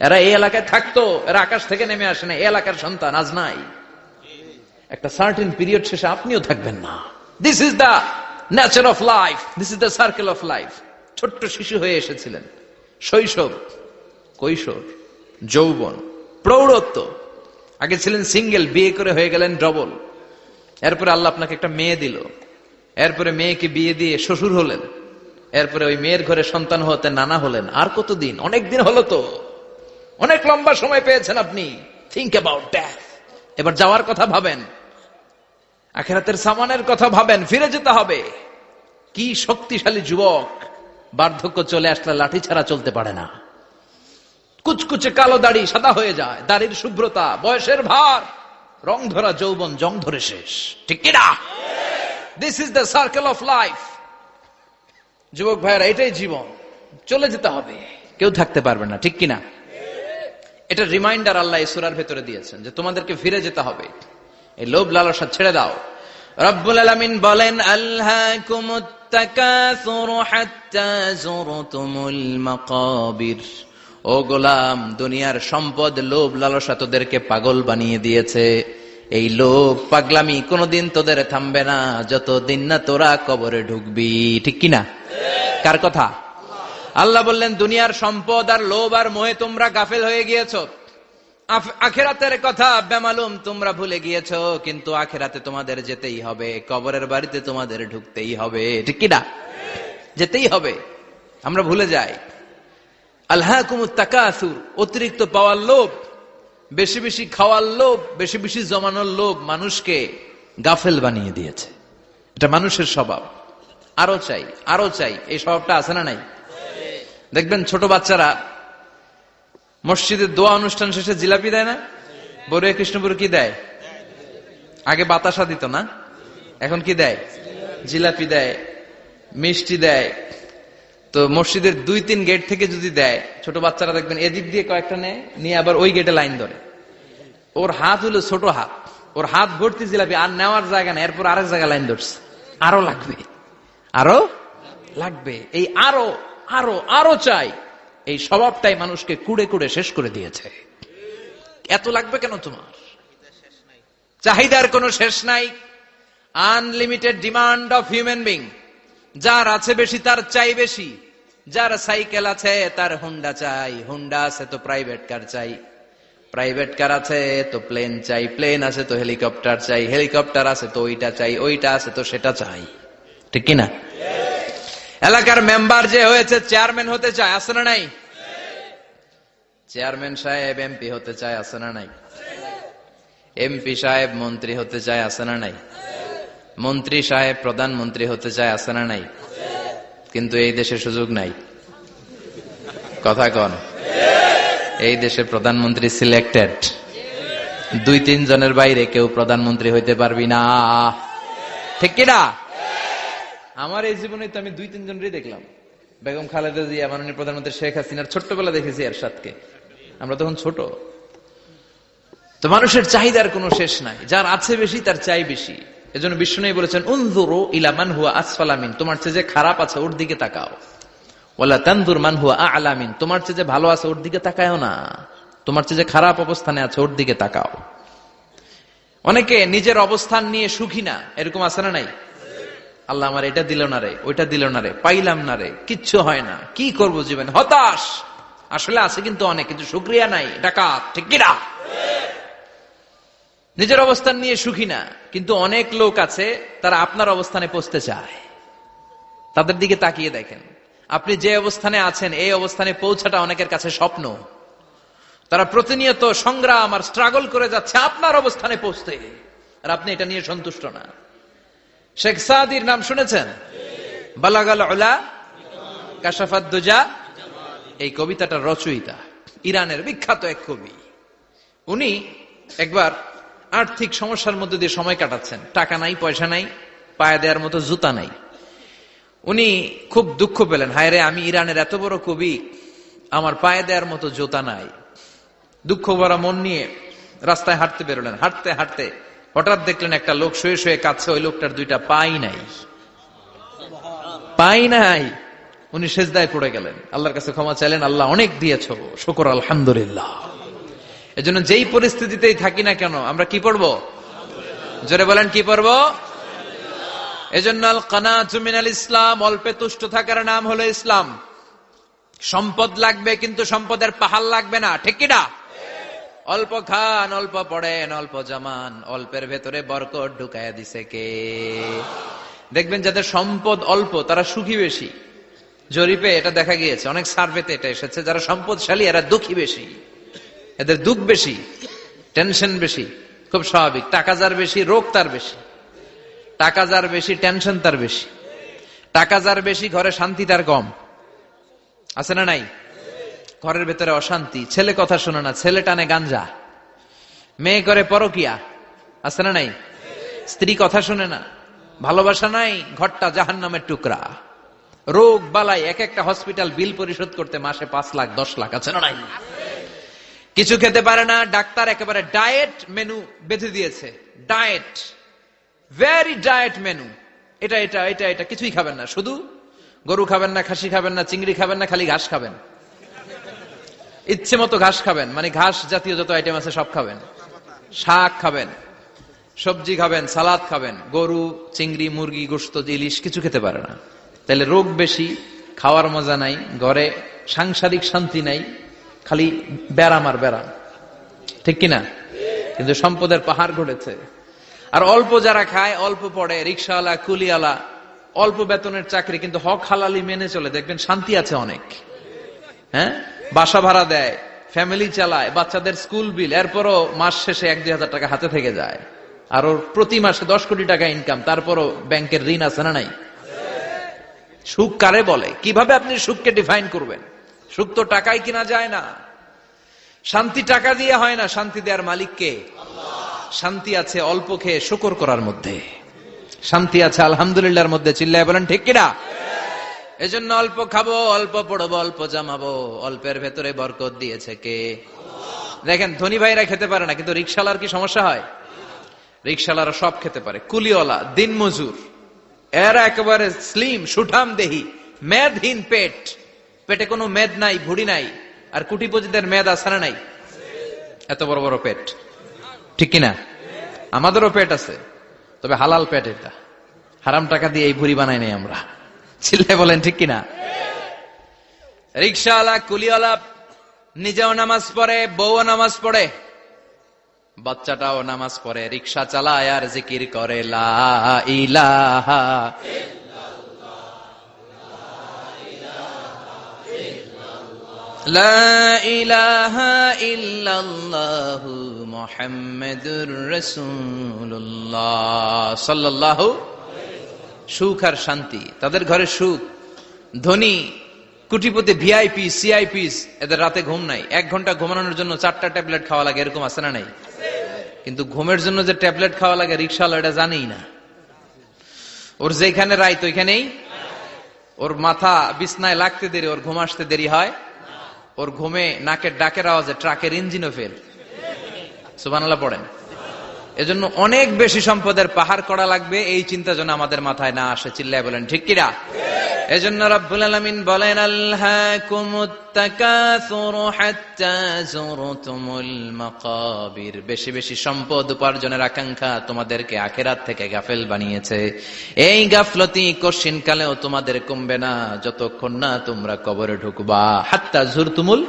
এরা এই এলাকায় থাকতো, এরা আকাশ থেকে নেমে আসে না, এই এলাকার সন্তান, আজ নাই। একটা সার্টেন পিরিয়ড শেষে আপনিও থাকবেন না। This is the nature of life, this is the circle of life. ছোট্ট শিশু হয়ে এসেছিলেন, শৈশব, কৈশোর, যৌবন, প্রৌঢ়ত্ব। আগে ছিলেন সিঙ্গেল, বিয়ে করে হয়ে গেলেন ডবল। এরপরে আল্লাহ আপনাকে একটা মেয়ে দিল, এরপরে মেয়েকে বিয়ে দিয়ে শ্বশুর হলেন, এরপরে ওই মেয়ের ঘরে সন্তান হতে নানা হলেন। আর কতদিন? অনেক দিন হলো তো, অনেক লম্বা সময় পেয়েছেন আপনি। Think about death. এবার যাওয়ার কথা ভাবেন, আখিরাতের সামানের কথা ভাবেন, ফিরে যেতে হবে। কি শক্তিশালী যুবক, বার্ধক্য চলে আসলে লাঠি ছাড়া চলতে পারে না। কুচকুচে কালো দাড়ি সাদা হয়ে যায়, দাড়ির শুভ্রতা, বয়সের ভার, রং ধরা যৌবন জং ধরে শেষ, ঠিক কিনা? This is the circle of life. যুবক ভাইয়েরা, এটাই জীবন, চলে যেতে হবে, কেউ থাকতে পারবে না, ঠিক কিনা? এটা রিমাইন্ডার আল্লাহ এই সূরার ভেতরে দিয়েছেন যে তোমাদেরকে ফিরে যেতে হবে। এই লোভ লালসা ছেড়ে দাও। রব্বুল আলামিন বলেন, আলহাকুমুত তাকাসুরু হাত্তা যুরতুমুল মাকাবির। ও গোলাম, দুনিয়ার সম্পদ, লোভ লালসা তোদেরকে পাগল বানিয়ে দিয়েছে। এই লোভ পাগলামি কোনদিন তোদের থামবে না যতদিন না তোরা কবরে ঢুকবি, ঠিক কিনা? কার কথা? আল্লাহ বললেন, দুনিয়ার সম্পদ আর লোভ আর মোহে তোমরা গাফেল হয়ে গিয়েছো। আখিরাতের কথা বেমালুম তোমরা ভুলে গিয়েছো, কিন্তু আখিরাতে তোমাদের যেতেই হবে, কবরের বাড়িতে তোমাদের ঢুকতেই হবে, ঠিক কিনা? যেতেই হবে। আমরা ভুলে যাই। আলহাকুমুত তাকাসুর, অতিরিক্ত পাওয়ার লোভ, বেশি বেশি খাওয়ার লোভ, বেশি বেশি জমানোর লোভ মানুষকে গাফেল বানিয়ে দিয়েছে। এটা মানুষের স্বভাব। আরো চাই, আরো চাই, এই স্বভাবটা আছে না নাই? দেখবেন ছোট বাচ্চারা মসজিদের দোয়া অনুষ্ঠান শেষে জিলাপি দেয় না? বড়ুয়া কৃষ্ণপুর কি দেয়? আগে বাতাসা দিত না, এখন কি দেয়? জিলাপি দেয়, মিষ্টি দেয়। তো মসজিদের 2-3 গেট থেকে যদি দেয়, ছোট বাচ্চারা দেখবেন এদিক দিয়ে কয়েকটা নিয়ে আবার ওই গেটে লাইন ধরে। ওর হাত হলো ছোট হাত, ওর হাত ভর্তি জিলাপি, আর নেওয়ার জায়গা না, এরপর আরেক জায়গায় লাইন ধরছে। আরো লাগবে, আরো লাগবে, এই আরো আরো আরো চাই। এই স্বভাবটাই মানুষকে কুড়ে কুড়ে শেষ করে দিয়েছে। এত লাগবে কেন তোমার? চাহিদার কোনো শেষ নাই। Unlimited demand of human being. যার আছে বেশি তার চাই বেশি। যার সাইকেল আছে তার হুন্ডা চাই, হুন্ডা আছে তো প্রাইভেট কার চাই, প্রাইভেট কার আছে তো প্লেন চাই, প্লেন আছে তো হেলিকপ্টার চাই, হেলিকপ্টার আছে তো ওইটা চাই, ওইটা আছে তো সেটা চাই। ঠিক কিনা? এলাকার মেম্বার যে হয়েছে চেয়ারম্যান হতে চায়, আছে না নাই? চেয়ারম্যান সাহেব এমপি হতে চায়, আছে না নাই? এমপি সাহেব মন্ত্রী হতে চায়, আছে না নাই? মন্ত্রী সাহেব প্রধানমন্ত্রী হতে চায়, আছে না নাই? কিন্তু এই দেশে সুযোগ নাই। কথা কন। এই দেশে প্রধানমন্ত্রী সিলেক্টেড। 2-3 জনের বাইরে কেউ প্রধানমন্ত্রী হইতে পারবি না। ঠিক কিনা? আমার এই জীবনে তো আমি 2-3 জনেরই দেখলাম। বেগম খালেদা জিয়া, মাননীয় প্রধানমন্ত্রী শেখ হাসিনার ছোট্টবেলা দেখেছি এরশাদকে, আমরা তখন ছোট। তো মানুষের চাহিদার কোনো শেষ নাই। যার আছে বেশি তার চাই বেশি। এজন্য বিষ্ণু বলেছেন, উনজুরু ইলা মান হুয়া আসফালা মিন, তোমার চেয়ে যে খারাপ আছে ওর দিকে তাকাও। ওয়ালা তানজুর মান হুয়া আ'লা মিন, তোমার চেয়ে যে ভালো আছে ওর দিকে তাকায়ও না, তোমার চেয়ে যে খারাপ অবস্থানে আছে ওর দিকে তাকাও। অনেকে নিজের অবস্থান নিয়ে সুখী না, এরকম আছে না নাই? আল্লাহ আমার এটা দিল না রে, ওইটা দিল না রে, পাইলাম না রে, কিচ্ছু হয় না, কি করব জীবন, হতাশ। আসলে আছে কিন্তু অনেক, কিন্তু শুকরিয়া নাই, ডাকাত। ঠিক কিনা? নিজের অবস্থান নিয়ে সুখী না, কিন্তু অনেক লোক আছে তারা আপনার অবস্থানে পৌঁছতে চায়। তাদের দিকে তাকিয়ে দেখেন, আপনি যে অবস্থানে আছেন এই অবস্থানে পৌঁছাটা অনেকের কাছে স্বপ্ন। তারা প্রতিনিয়ত সংগ্রাম আর স্ট্রাগল করে যাচ্ছে আপনার অবস্থানে পৌঁছতে, আর আপনি এটা নিয়ে সন্তুষ্ট না। শেখ সাদির নাম শুনেছেন? বালাগাল উলা কাশাফাত দুজা, এই কবিতাটার রচয়িতা ইরানের বিখ্যাত এক কবি। উনি একবার আর্থিক সমস্যার মধ্যে দিয়ে সময় কাটাচ্ছেন, টাকা নাই, পয়সা নাই, পায়ে দেওয়ার মতো জুতা নাই। উনি খুব দুঃখ পেলেন, হায় রে, আমি ইরানের এত বড় কবি, আমার পায়ে দেওয়ার মতো জুতা নাই। দুঃখ ভরা মন নিয়ে রাস্তায় হাঁটতে বেরোলেন। হাঁটতে হাঁটতে হঠাৎ দেখলেন একটা লোক শুয়ে শুয়ে কাঁদছে, ওই লোকটার 2টা পাই নাই, পাই নাই। উনি সেজদায় পড়ে গেলেন, আল্লাহর কাছে ক্ষমা চাইলেন, আল্লাহ অনেক দিয়েছো, শুকর আলহামদুলিল্লাহ। এজন্য যেই পরিস্থিতিতেই থাকি না কেন আমরা কি পড়বো? জোরে বলেন, কি পড়বো? এজন্য আল কানাতু মিনাল ইসলাম, অল্পে তুষ্ট থাকার নাম হলো ইসলাম। সম্পদ লাগবে কিন্তু সম্পদের পাহাড় লাগবে না। ঠিক কিনা? অল্প খান, অল্প পড়েন, অল্প জমান, অল্পের ভেতরে বরকত ঢুকাইয়া দিছে কে? দেখবেন যাদের সম্পদ অল্প তারা সুখী বেশি। জরিপে এটা দেখা গিয়েছে, অনেক সার্ভেতে এটা এসেছে, যারা সম্পদশালী এরা দুঃখী বেশি, এদের দুঃখ বেশি, টেনশন বেশি। খুব স্বাভাবিক, টাকা যার বেশি রোগ তার বেশি, টাকা যার বেশি টেনশন তার বেশি, টাকা যার বেশি ঘরে শান্তি তার কম। আছে না নাই? ঘরের ভেতরে অশান্তি, ছেলে কথা শোনে না, ছেলে টানে গাঞ্জা, মেয়ে করে পরকিয়া। আছে না নাই? স্ত্রী কথা শোনে না, ভালোবাসা নাই, ঘরটা জাহান্নামের টুকরা। রোগ বালাই, এক একটা হসপিটাল বিল পরিশোধ করতে মাসে 5 লাখ 10 লাখ। আছে না নাই? কিছু খেতে পারে না, ডাক্তার একেবারে ডায়েট মেনু বেঁধে দিয়েছে। ডায়েট, ভেরি ডায়েট মেনু, এটা এটা এটা এটা কিছুই খাবেন না, শুধু গরু খাবেন না, খাসি খাবেন না, চিংড়ি খাবেন না, খালি ঘাস খাবেন। ইচ্ছে মতো ঘাস খাবেন, মানে ঘাস জাতীয় যত আইটেম আছে সব খাবেন, শাক খাবেন, সবজি খাবেন, সালাদ খাবেন। গরু, চিংড়ি, মুরগি, গোশত, ইলিশ কিছু খেতে পারে না। তাহলে রোগ বেশি, খাওয়ার মজা নাই, ঘরে সাংসারিক শান্তি নাই, খালি ব্যারাম আর ব্যারাম। ঠিক কিনা? কিন্তু সম্পদের পাহাড় ঘটেছে। আর অল্প যারা খায়, অল্প পড়ে, রিক্সাওয়ালা, কুলিওয়ালা, অল্প বেতনের চাকরি, কিন্তু হক হালালি মেনে চলে, দেখবেন শান্তি আছে অনেক। হ্যাঁ, বাসা ভাড়া দেয়, ফ্যামিলি চালায়, বাচ্চাদের স্কুল বিল, এরপরও মাস শেষে 1-2 হাজার টাকা হাতে থেকে যায়। আর ওর প্রতি মাসে 10 কোটি টাকা ইনকাম, তারপরও ব্যাংকের ঋণ আছে না নাই? সুখ কারে বলে? কিভাবে আপনি সুখকে ডিফাইন করবেন? সুখ তো টাকায় কিনা যায় না, শান্তি টাকা দিয়ে হয় না, শান্তি দেওয়ার মালিক কে? শান্তি আছে অল্প খেয়ে শুকর করার মধ্যে, শান্তি আছে আলহামদুলিল্লাহর মধ্যে। চিল্লায় বলেন ঠিক কিনা? এজন্য অল্প খাবো, অল্প পড়বো, অল্প জামাবো, অল্পের ভেতরে বরকত দিয়েছে কে? দেখেন, ধনী ভাইরা খেতে পারে না, কিন্তু রিক্সাওয়ালার কি সমস্যা হয়? রিক্সাওয়ালারা সব খেতে পারে। কুলিওয়ালা, দিন মজুর, এরা একেবারে স্লিম, সুঠাম দেহি, মেদহীন পেট, পেটে কোনো মেদ নাই, ভুড়ি নাই, আর কোটিপতিদের মেদ আছে না নাই? এত বড় বড় পেট, ঠিক কিনা? আমাদেরও পেট আছে, তবে হালাল পেট। এটা হারাম টাকা দিয়ে এই ভুড়ি বানাই নাই আমরা। চিল্লায় বলেন ঠিক কিনা? রিকশাওয়ালা, কুলিওয়ালা নিজেও নামাজ পড়ে, বউও নামাজ পড়ে, বাচ্চাটাও নামাজ পড়ে, রিকশা চালায় আর জিকির করে লা ইলাহা লা ইলাহা ইল্লাল্লাহু মুহাম্মাদুর রাসূলুল্লাহ সাল্লাল্লাহু। সুখ আর শান্তি, তাদের ঘরে সুখ। ধনী কোটিপতি ভিআইপি সিআইপিস, এদের রাতে ঘুম নাই। 1 ঘন্টা ঘুমানোর জন্য 4টা ট্যাবলেট খাওয়া লাগে, এরকম আছে না নাই? কিন্তু ঘুমের জন্য যে ট্যাবলেট খাওয়া লাগে রিকশাওয়ালা এটা জানেই না। ওর যেখানে রাইত ওইখানেই, ওর মাথা বিছনায় লাগতে দেরি, ওর ঘুম আসতে দেরি হয়। ওর ঘুমে নাকের ডাকের আওয়াজে ট্রাকের ইঞ্জিনও ফেল। সুবহানাল্লাহ পড়েন। এজন্য অনেক বেশি সম্পদের পাহাড় করা লাগবে, এই চিন্তা যেন আমাদের মাথায় না আসে। চিল্লায় বলেন ঠিক কিনা? এজন্য রব্বুল আলামিন বলেন আলহাকুমুত তাকাসুরু হাত্তা যুরতুমুল মাকাবির। বেশি বেশি সম্পদ উপার্জনের আকাঙ্ক্ষা তোমাদেরকে আখিরাত থেকে গাফেল বানিয়েছে। এই গাফলতি কশিন কালেও তোমাদের কমবে না যতক্ষণ না তোমরা কবরে ঢুকবা। হাত্তা যুরতুমুল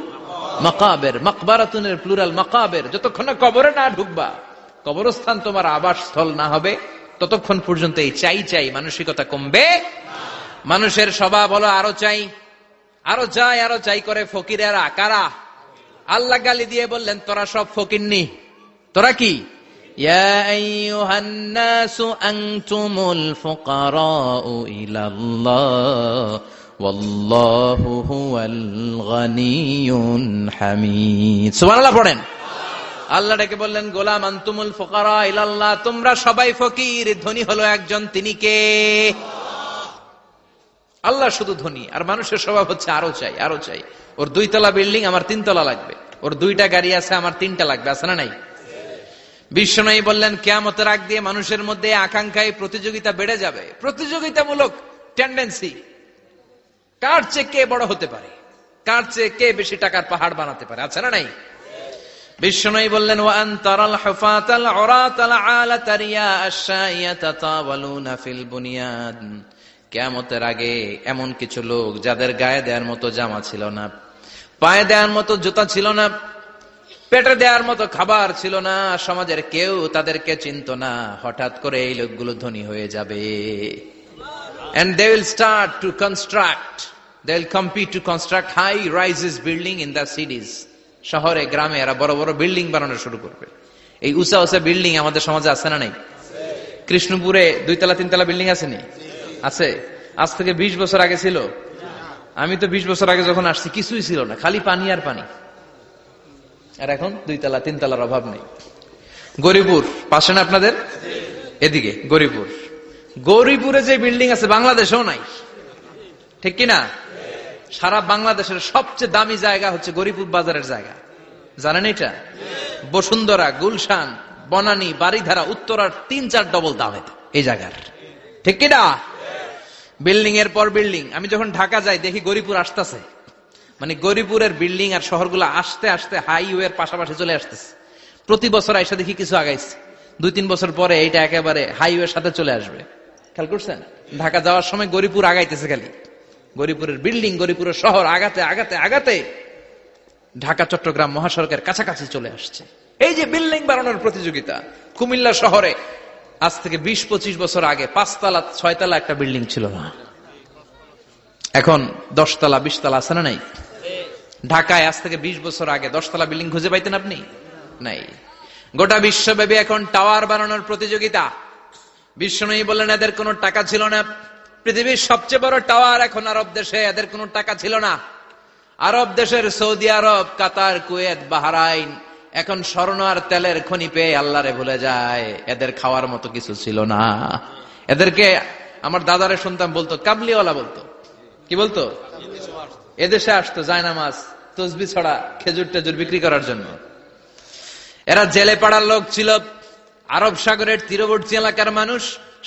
মাকাবির, মাকবারাতুনের প্লুরাল মাকাবির, যতক্ষণ না কবরে না ঢুকবা, কবরস্থান তোমার আবাসস্থল না হবে, ততক্ষণ পর্যন্ত এই চাই চাই মানসিকতা কমবে। মানুষের স্বভাব হলো আরো চাই, আরো চাই, আরো চাই করে। ফকিরেরা কারা? আল্লাহ গালি দিয়ে বললেন তোরা সব ফকিরনি। তোরা কি? ইয়া আইয়ুহান নাসু আনতুমুল ফুকারাউ ইলাল্লাহ ওয়াল্লাহু হুয়াল গানিয়ুল হামিদ। সুবহানাল্লাহ পড়েন। আল্লাহ ডেকে বললেন গোলাম আনতুমুল ফুকারা ইলাল্লাহ, তোমরা সবাই ফকির, ধনী হলো একজন, তিনি কে? আল্লাহ শুধু ধনী, আর মানুষের স্বভাব হচ্ছে আরো চাই, আরো চাই। ওর 2 তলা বিল্ডিং, আমার 3 তলা লাগবে। ওর 2টা গাড়ি আছে, আমার 3টা লাগবে। আছে না নাই? বিশ্বনবী বললেন কিয়ামতের আগ দিয়ে মানুষের মধ্যে আকাঙ্ক্ষায় প্রতিযোগিতা বেড়ে যাবে, প্রতিযোগিতামূলক টেন্ডেন্সি। কার চেয়ে কে বড় হতে পারে, কার চেয়ে কে বেশি টাকার পাহাড় বানাতে পারে। আছে না নাই? বিশ্বনবী বললেন ওয়া আনতারাল হুফাতাল উরাতাল আলাতা রিয়া আশ-শাইয়াতা তাওয়ালুনা ফিল বুনিয়ান। কিয়ামতের আগে এমন কিছু লোক যাদের গায়ে দেওয়ার মতো জামা ছিল না, পায়ে দেওয়ার মতো জুতা ছিল না, পেটে দেওয়ার মতো খাবার ছিল না, সমাজের কেউ তাদেরকে চিনত না। হঠাৎ করে এই লোকগুলো ধনী হয়ে যাবে। And they will start to construct, they will compete to construct high rises building in the cities. শহরে গ্রামে এরা বড় বড় বিল্ডিং বানানো শুরু করবে। এই উঁচা উঁচা বিল্ডিং আমাদের সমাজে আছে না নাই? কৃষ্ণপুরে 2 তলা 3 তলা বিল্ডিং আছে নি? আছে। আজ থেকে 20 বছর আগে ছিল? আমি তো 20 বছর আগে যখন আসছি কিছুই ছিল না, খালি পানি আর পানি। আর এখন 2 তলা 3 তলার অভাব নেই। গরিপুর পাশে না আপনাদের? এদিকে গরিপুর, গরিপুরে যে বিল্ডিং আছে বাংলাদেশেও নাই, ঠিক কিনা? সারা বাংলাদেশের সবচেয়ে দামি জায়গা হচ্ছে গরিপুর বাজারের জায়গা। জানেন এটা? বসুন্ধরা, গুলশান, বনানী, বাড়িধারা, উত্তরার 3-4 ডবল দাম এই জায়গার, ঠিক কিনা? বিল্ডিং এর পর বিল্ডিং। আমি যখন ঢাকা যাই দেখি গরিপুর আসতেছে, মানে গরিপুরের বিল্ডিং আর শহরগুলো আস্তে আস্তে হাইওয়ের পাশাপাশি চলে আসতেছে। প্রতি বছর আইসা দেখি কিছু আগাইছে, 2-3 বছর পরে এইটা একেবারে হাইওয়ের সাথে চলে আসবে। খেয়াল করছেন? ঢাকা যাওয়ার সময় গরিপুর আগাইতেছে, খালি গরিপুরের বিল্ডিং, গরিপুরের শহর আগাতে আগাতে আগাতে ঢাকা চট্টগ্রাম মহাসড়কের কাছাকাছি চলে আসছে। এই যে বিল্ডিং বানানোর প্রতিযোগিতা। কুমিল্লা শহরে আজ থেকে 20-25 বছর আগে 5 তলা 6 তলা একটা বিল্ডিং ছিল না, এখন 10 তলা 20 তলা। আছে না নাই? ঢাকায় আজ থেকে 20 বছর আগে 10 তলা বিল্ডিং খুঁজে পাইতেন আপনি? নাই। গোটা বিশ্বব্যাপী এখন টাওয়ার বানানোর প্রতিযোগিতা। বিশ্বনবী বললেন এদের কোনো টাকা ছিল না। পৃথিবীর সবচেয়ে বড় টাওয়ার এখন আরব দেশে, এদের কোনো টাকা ছিল না। আরব দেশের সৌদি আরব, কাতার, কুয়েত, বাহরাইন এখন স্বর্ণ আর তেলের খনি পেয়ে আল্লাহরে ভুলে যায়। এদের খাওয়ার মতো কিছু ছিল না। এদেরকে আমার দাদারে শুনতাম বলতো কাবলিওয়ালা, বলতো কি বলতো? এদেশে আসতো জায়নামাজ, তসবিহ ছড়া, খেজুর টেজুর বিক্রি করার জন্য। এরা জেলে পাড়ার লোক ছিল। আরব সাগরের তীরবর্তী এলাকার মানুষ,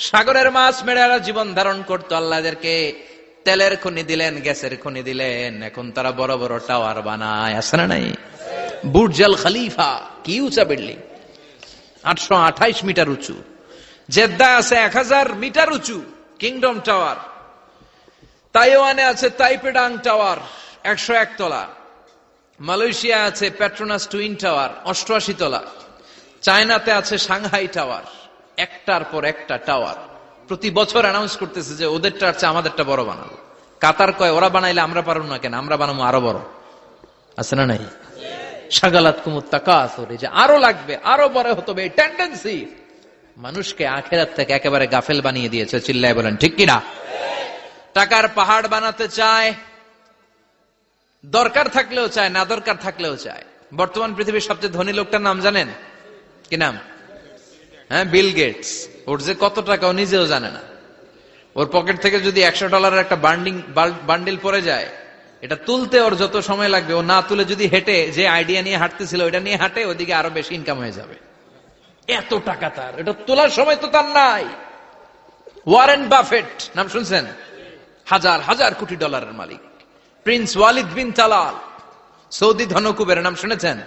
সাগরের মাছ মেরে এরা জীবন ধারণ করতো। আল্লাহ এদেরকে তেলের খনি দিলেন, গ্যাসের খনি দিলেন, এখন তারা বড় বড় টাওয়ার বানায়, আছে না নাই? বুর্জ আল খলিফা, কি উঁচা বিল্ডিং, 828 মিটার উঁচু। জেদ্দা আছে 1000 মিটার উঁচু কিংডম টাওয়ার। তাইওয়ানে আছে তাইপেডাং টাওয়ার 101 তলা। মালয়েশিয়া আছে পেট্রোনাস টুইন টাওয়ার 88 তলা। চায়নাতে আছে সাংহাই টাওয়ার, একটার পর একটা টাওয়ার। প্রতি বছর অ্যানাউন্স করতেছে যে ওদেরটা আছে আমাদেরটা বড় বানাবো। কাতার কয় ওরা বানাইলে আমরা পারবো না কেন, আমরা বানাবো আরো বড়, আছে না নাই? শাগালাত কুমুত তাকাসুর, যে আরো লাগবে, আরো বড় হতে হবে, এই টেন্ডেন্সি মানুষকে আখিরাত থেকে একেবারে গাফেল বানিয়ে দিয়েছে। চিল্লায় বলেন ঠিক কিনা? টাকার পাহাড় বানাতে চায়, দরকার থাকলেও চায়, না দরকার থাকলেও চায়। বর্তমান পৃথিবীর সবচেয়ে ধনী লোকটার নাম জানেন কি নাম? হ্যাঁ, বিল গেটস। ওর যে কত টাকা ও নিজেও জানে না। ওর পকেট থেকে যদি $100 একটা বান্ডিল পড়ে যায়, এটা তুলতে ওর যত সময় লাগবে, ও না তুলে যদি হেঁটে, যে আইডিয়া নিয়ে হাঁটতেছিল ওইটা নিয়ে হাঁটে, ওদিকে আরো বেশি ইনকাম হয়ে যাবে। এত টাকা তার, এটা তোলার সময় তো তার নাই। ওয়ারেন বাফেট নাম শুনছেন? হাজার হাজার কোটি ডলারের মালিক। Prince Walid bin Talal, Saudi ধনকুবের নাম শুনেছেন?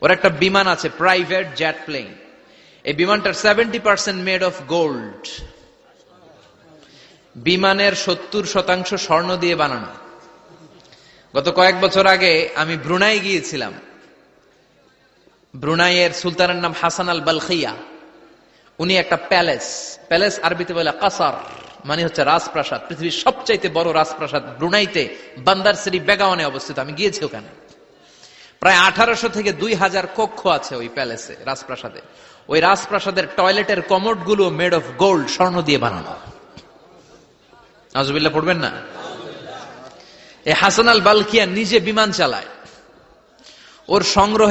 ওর একটা বিমান আছে, প্রাইভেট জেট প্লেন। এই বিমানটার 70% মেড অফ গোল্ড। বিমানের 70% স্বর্ণ দিয়ে বানানো। গত কয়েক বছর আগে আমি ব্রুনাই গিয়েছিলাম। ব্রুনাইয়ের সুলতানের নাম হাসান আল বালখিয়া। উনি একটা প্যালেস আরবিতে বলে কাসার, মানে হচ্ছে রাজপ্রাসাদ। পৃথিবীর সবচাইতে বড় রাজপ্রাসাদ ব্রুনাইতে বান্দার সিরি বেগাওয়ানে অবস্থিত। আমি গিয়েছি ওখানে। প্রায় 1800 থেকে 2000 কক্ষ আছে ওই প্যালেসে, রাজপ্রাসাদে। ওই রাজপ্রাসাদের টয়লেটের কমোড গুলো মেড অফ গোল্ড, স্বর্ণ দিয়ে বানানো। আউযুবিল্লাহ পড়বেন না? এই হাসান আল বালখিয়া নিজে বিমান চালায়। ওর সংগ্রহ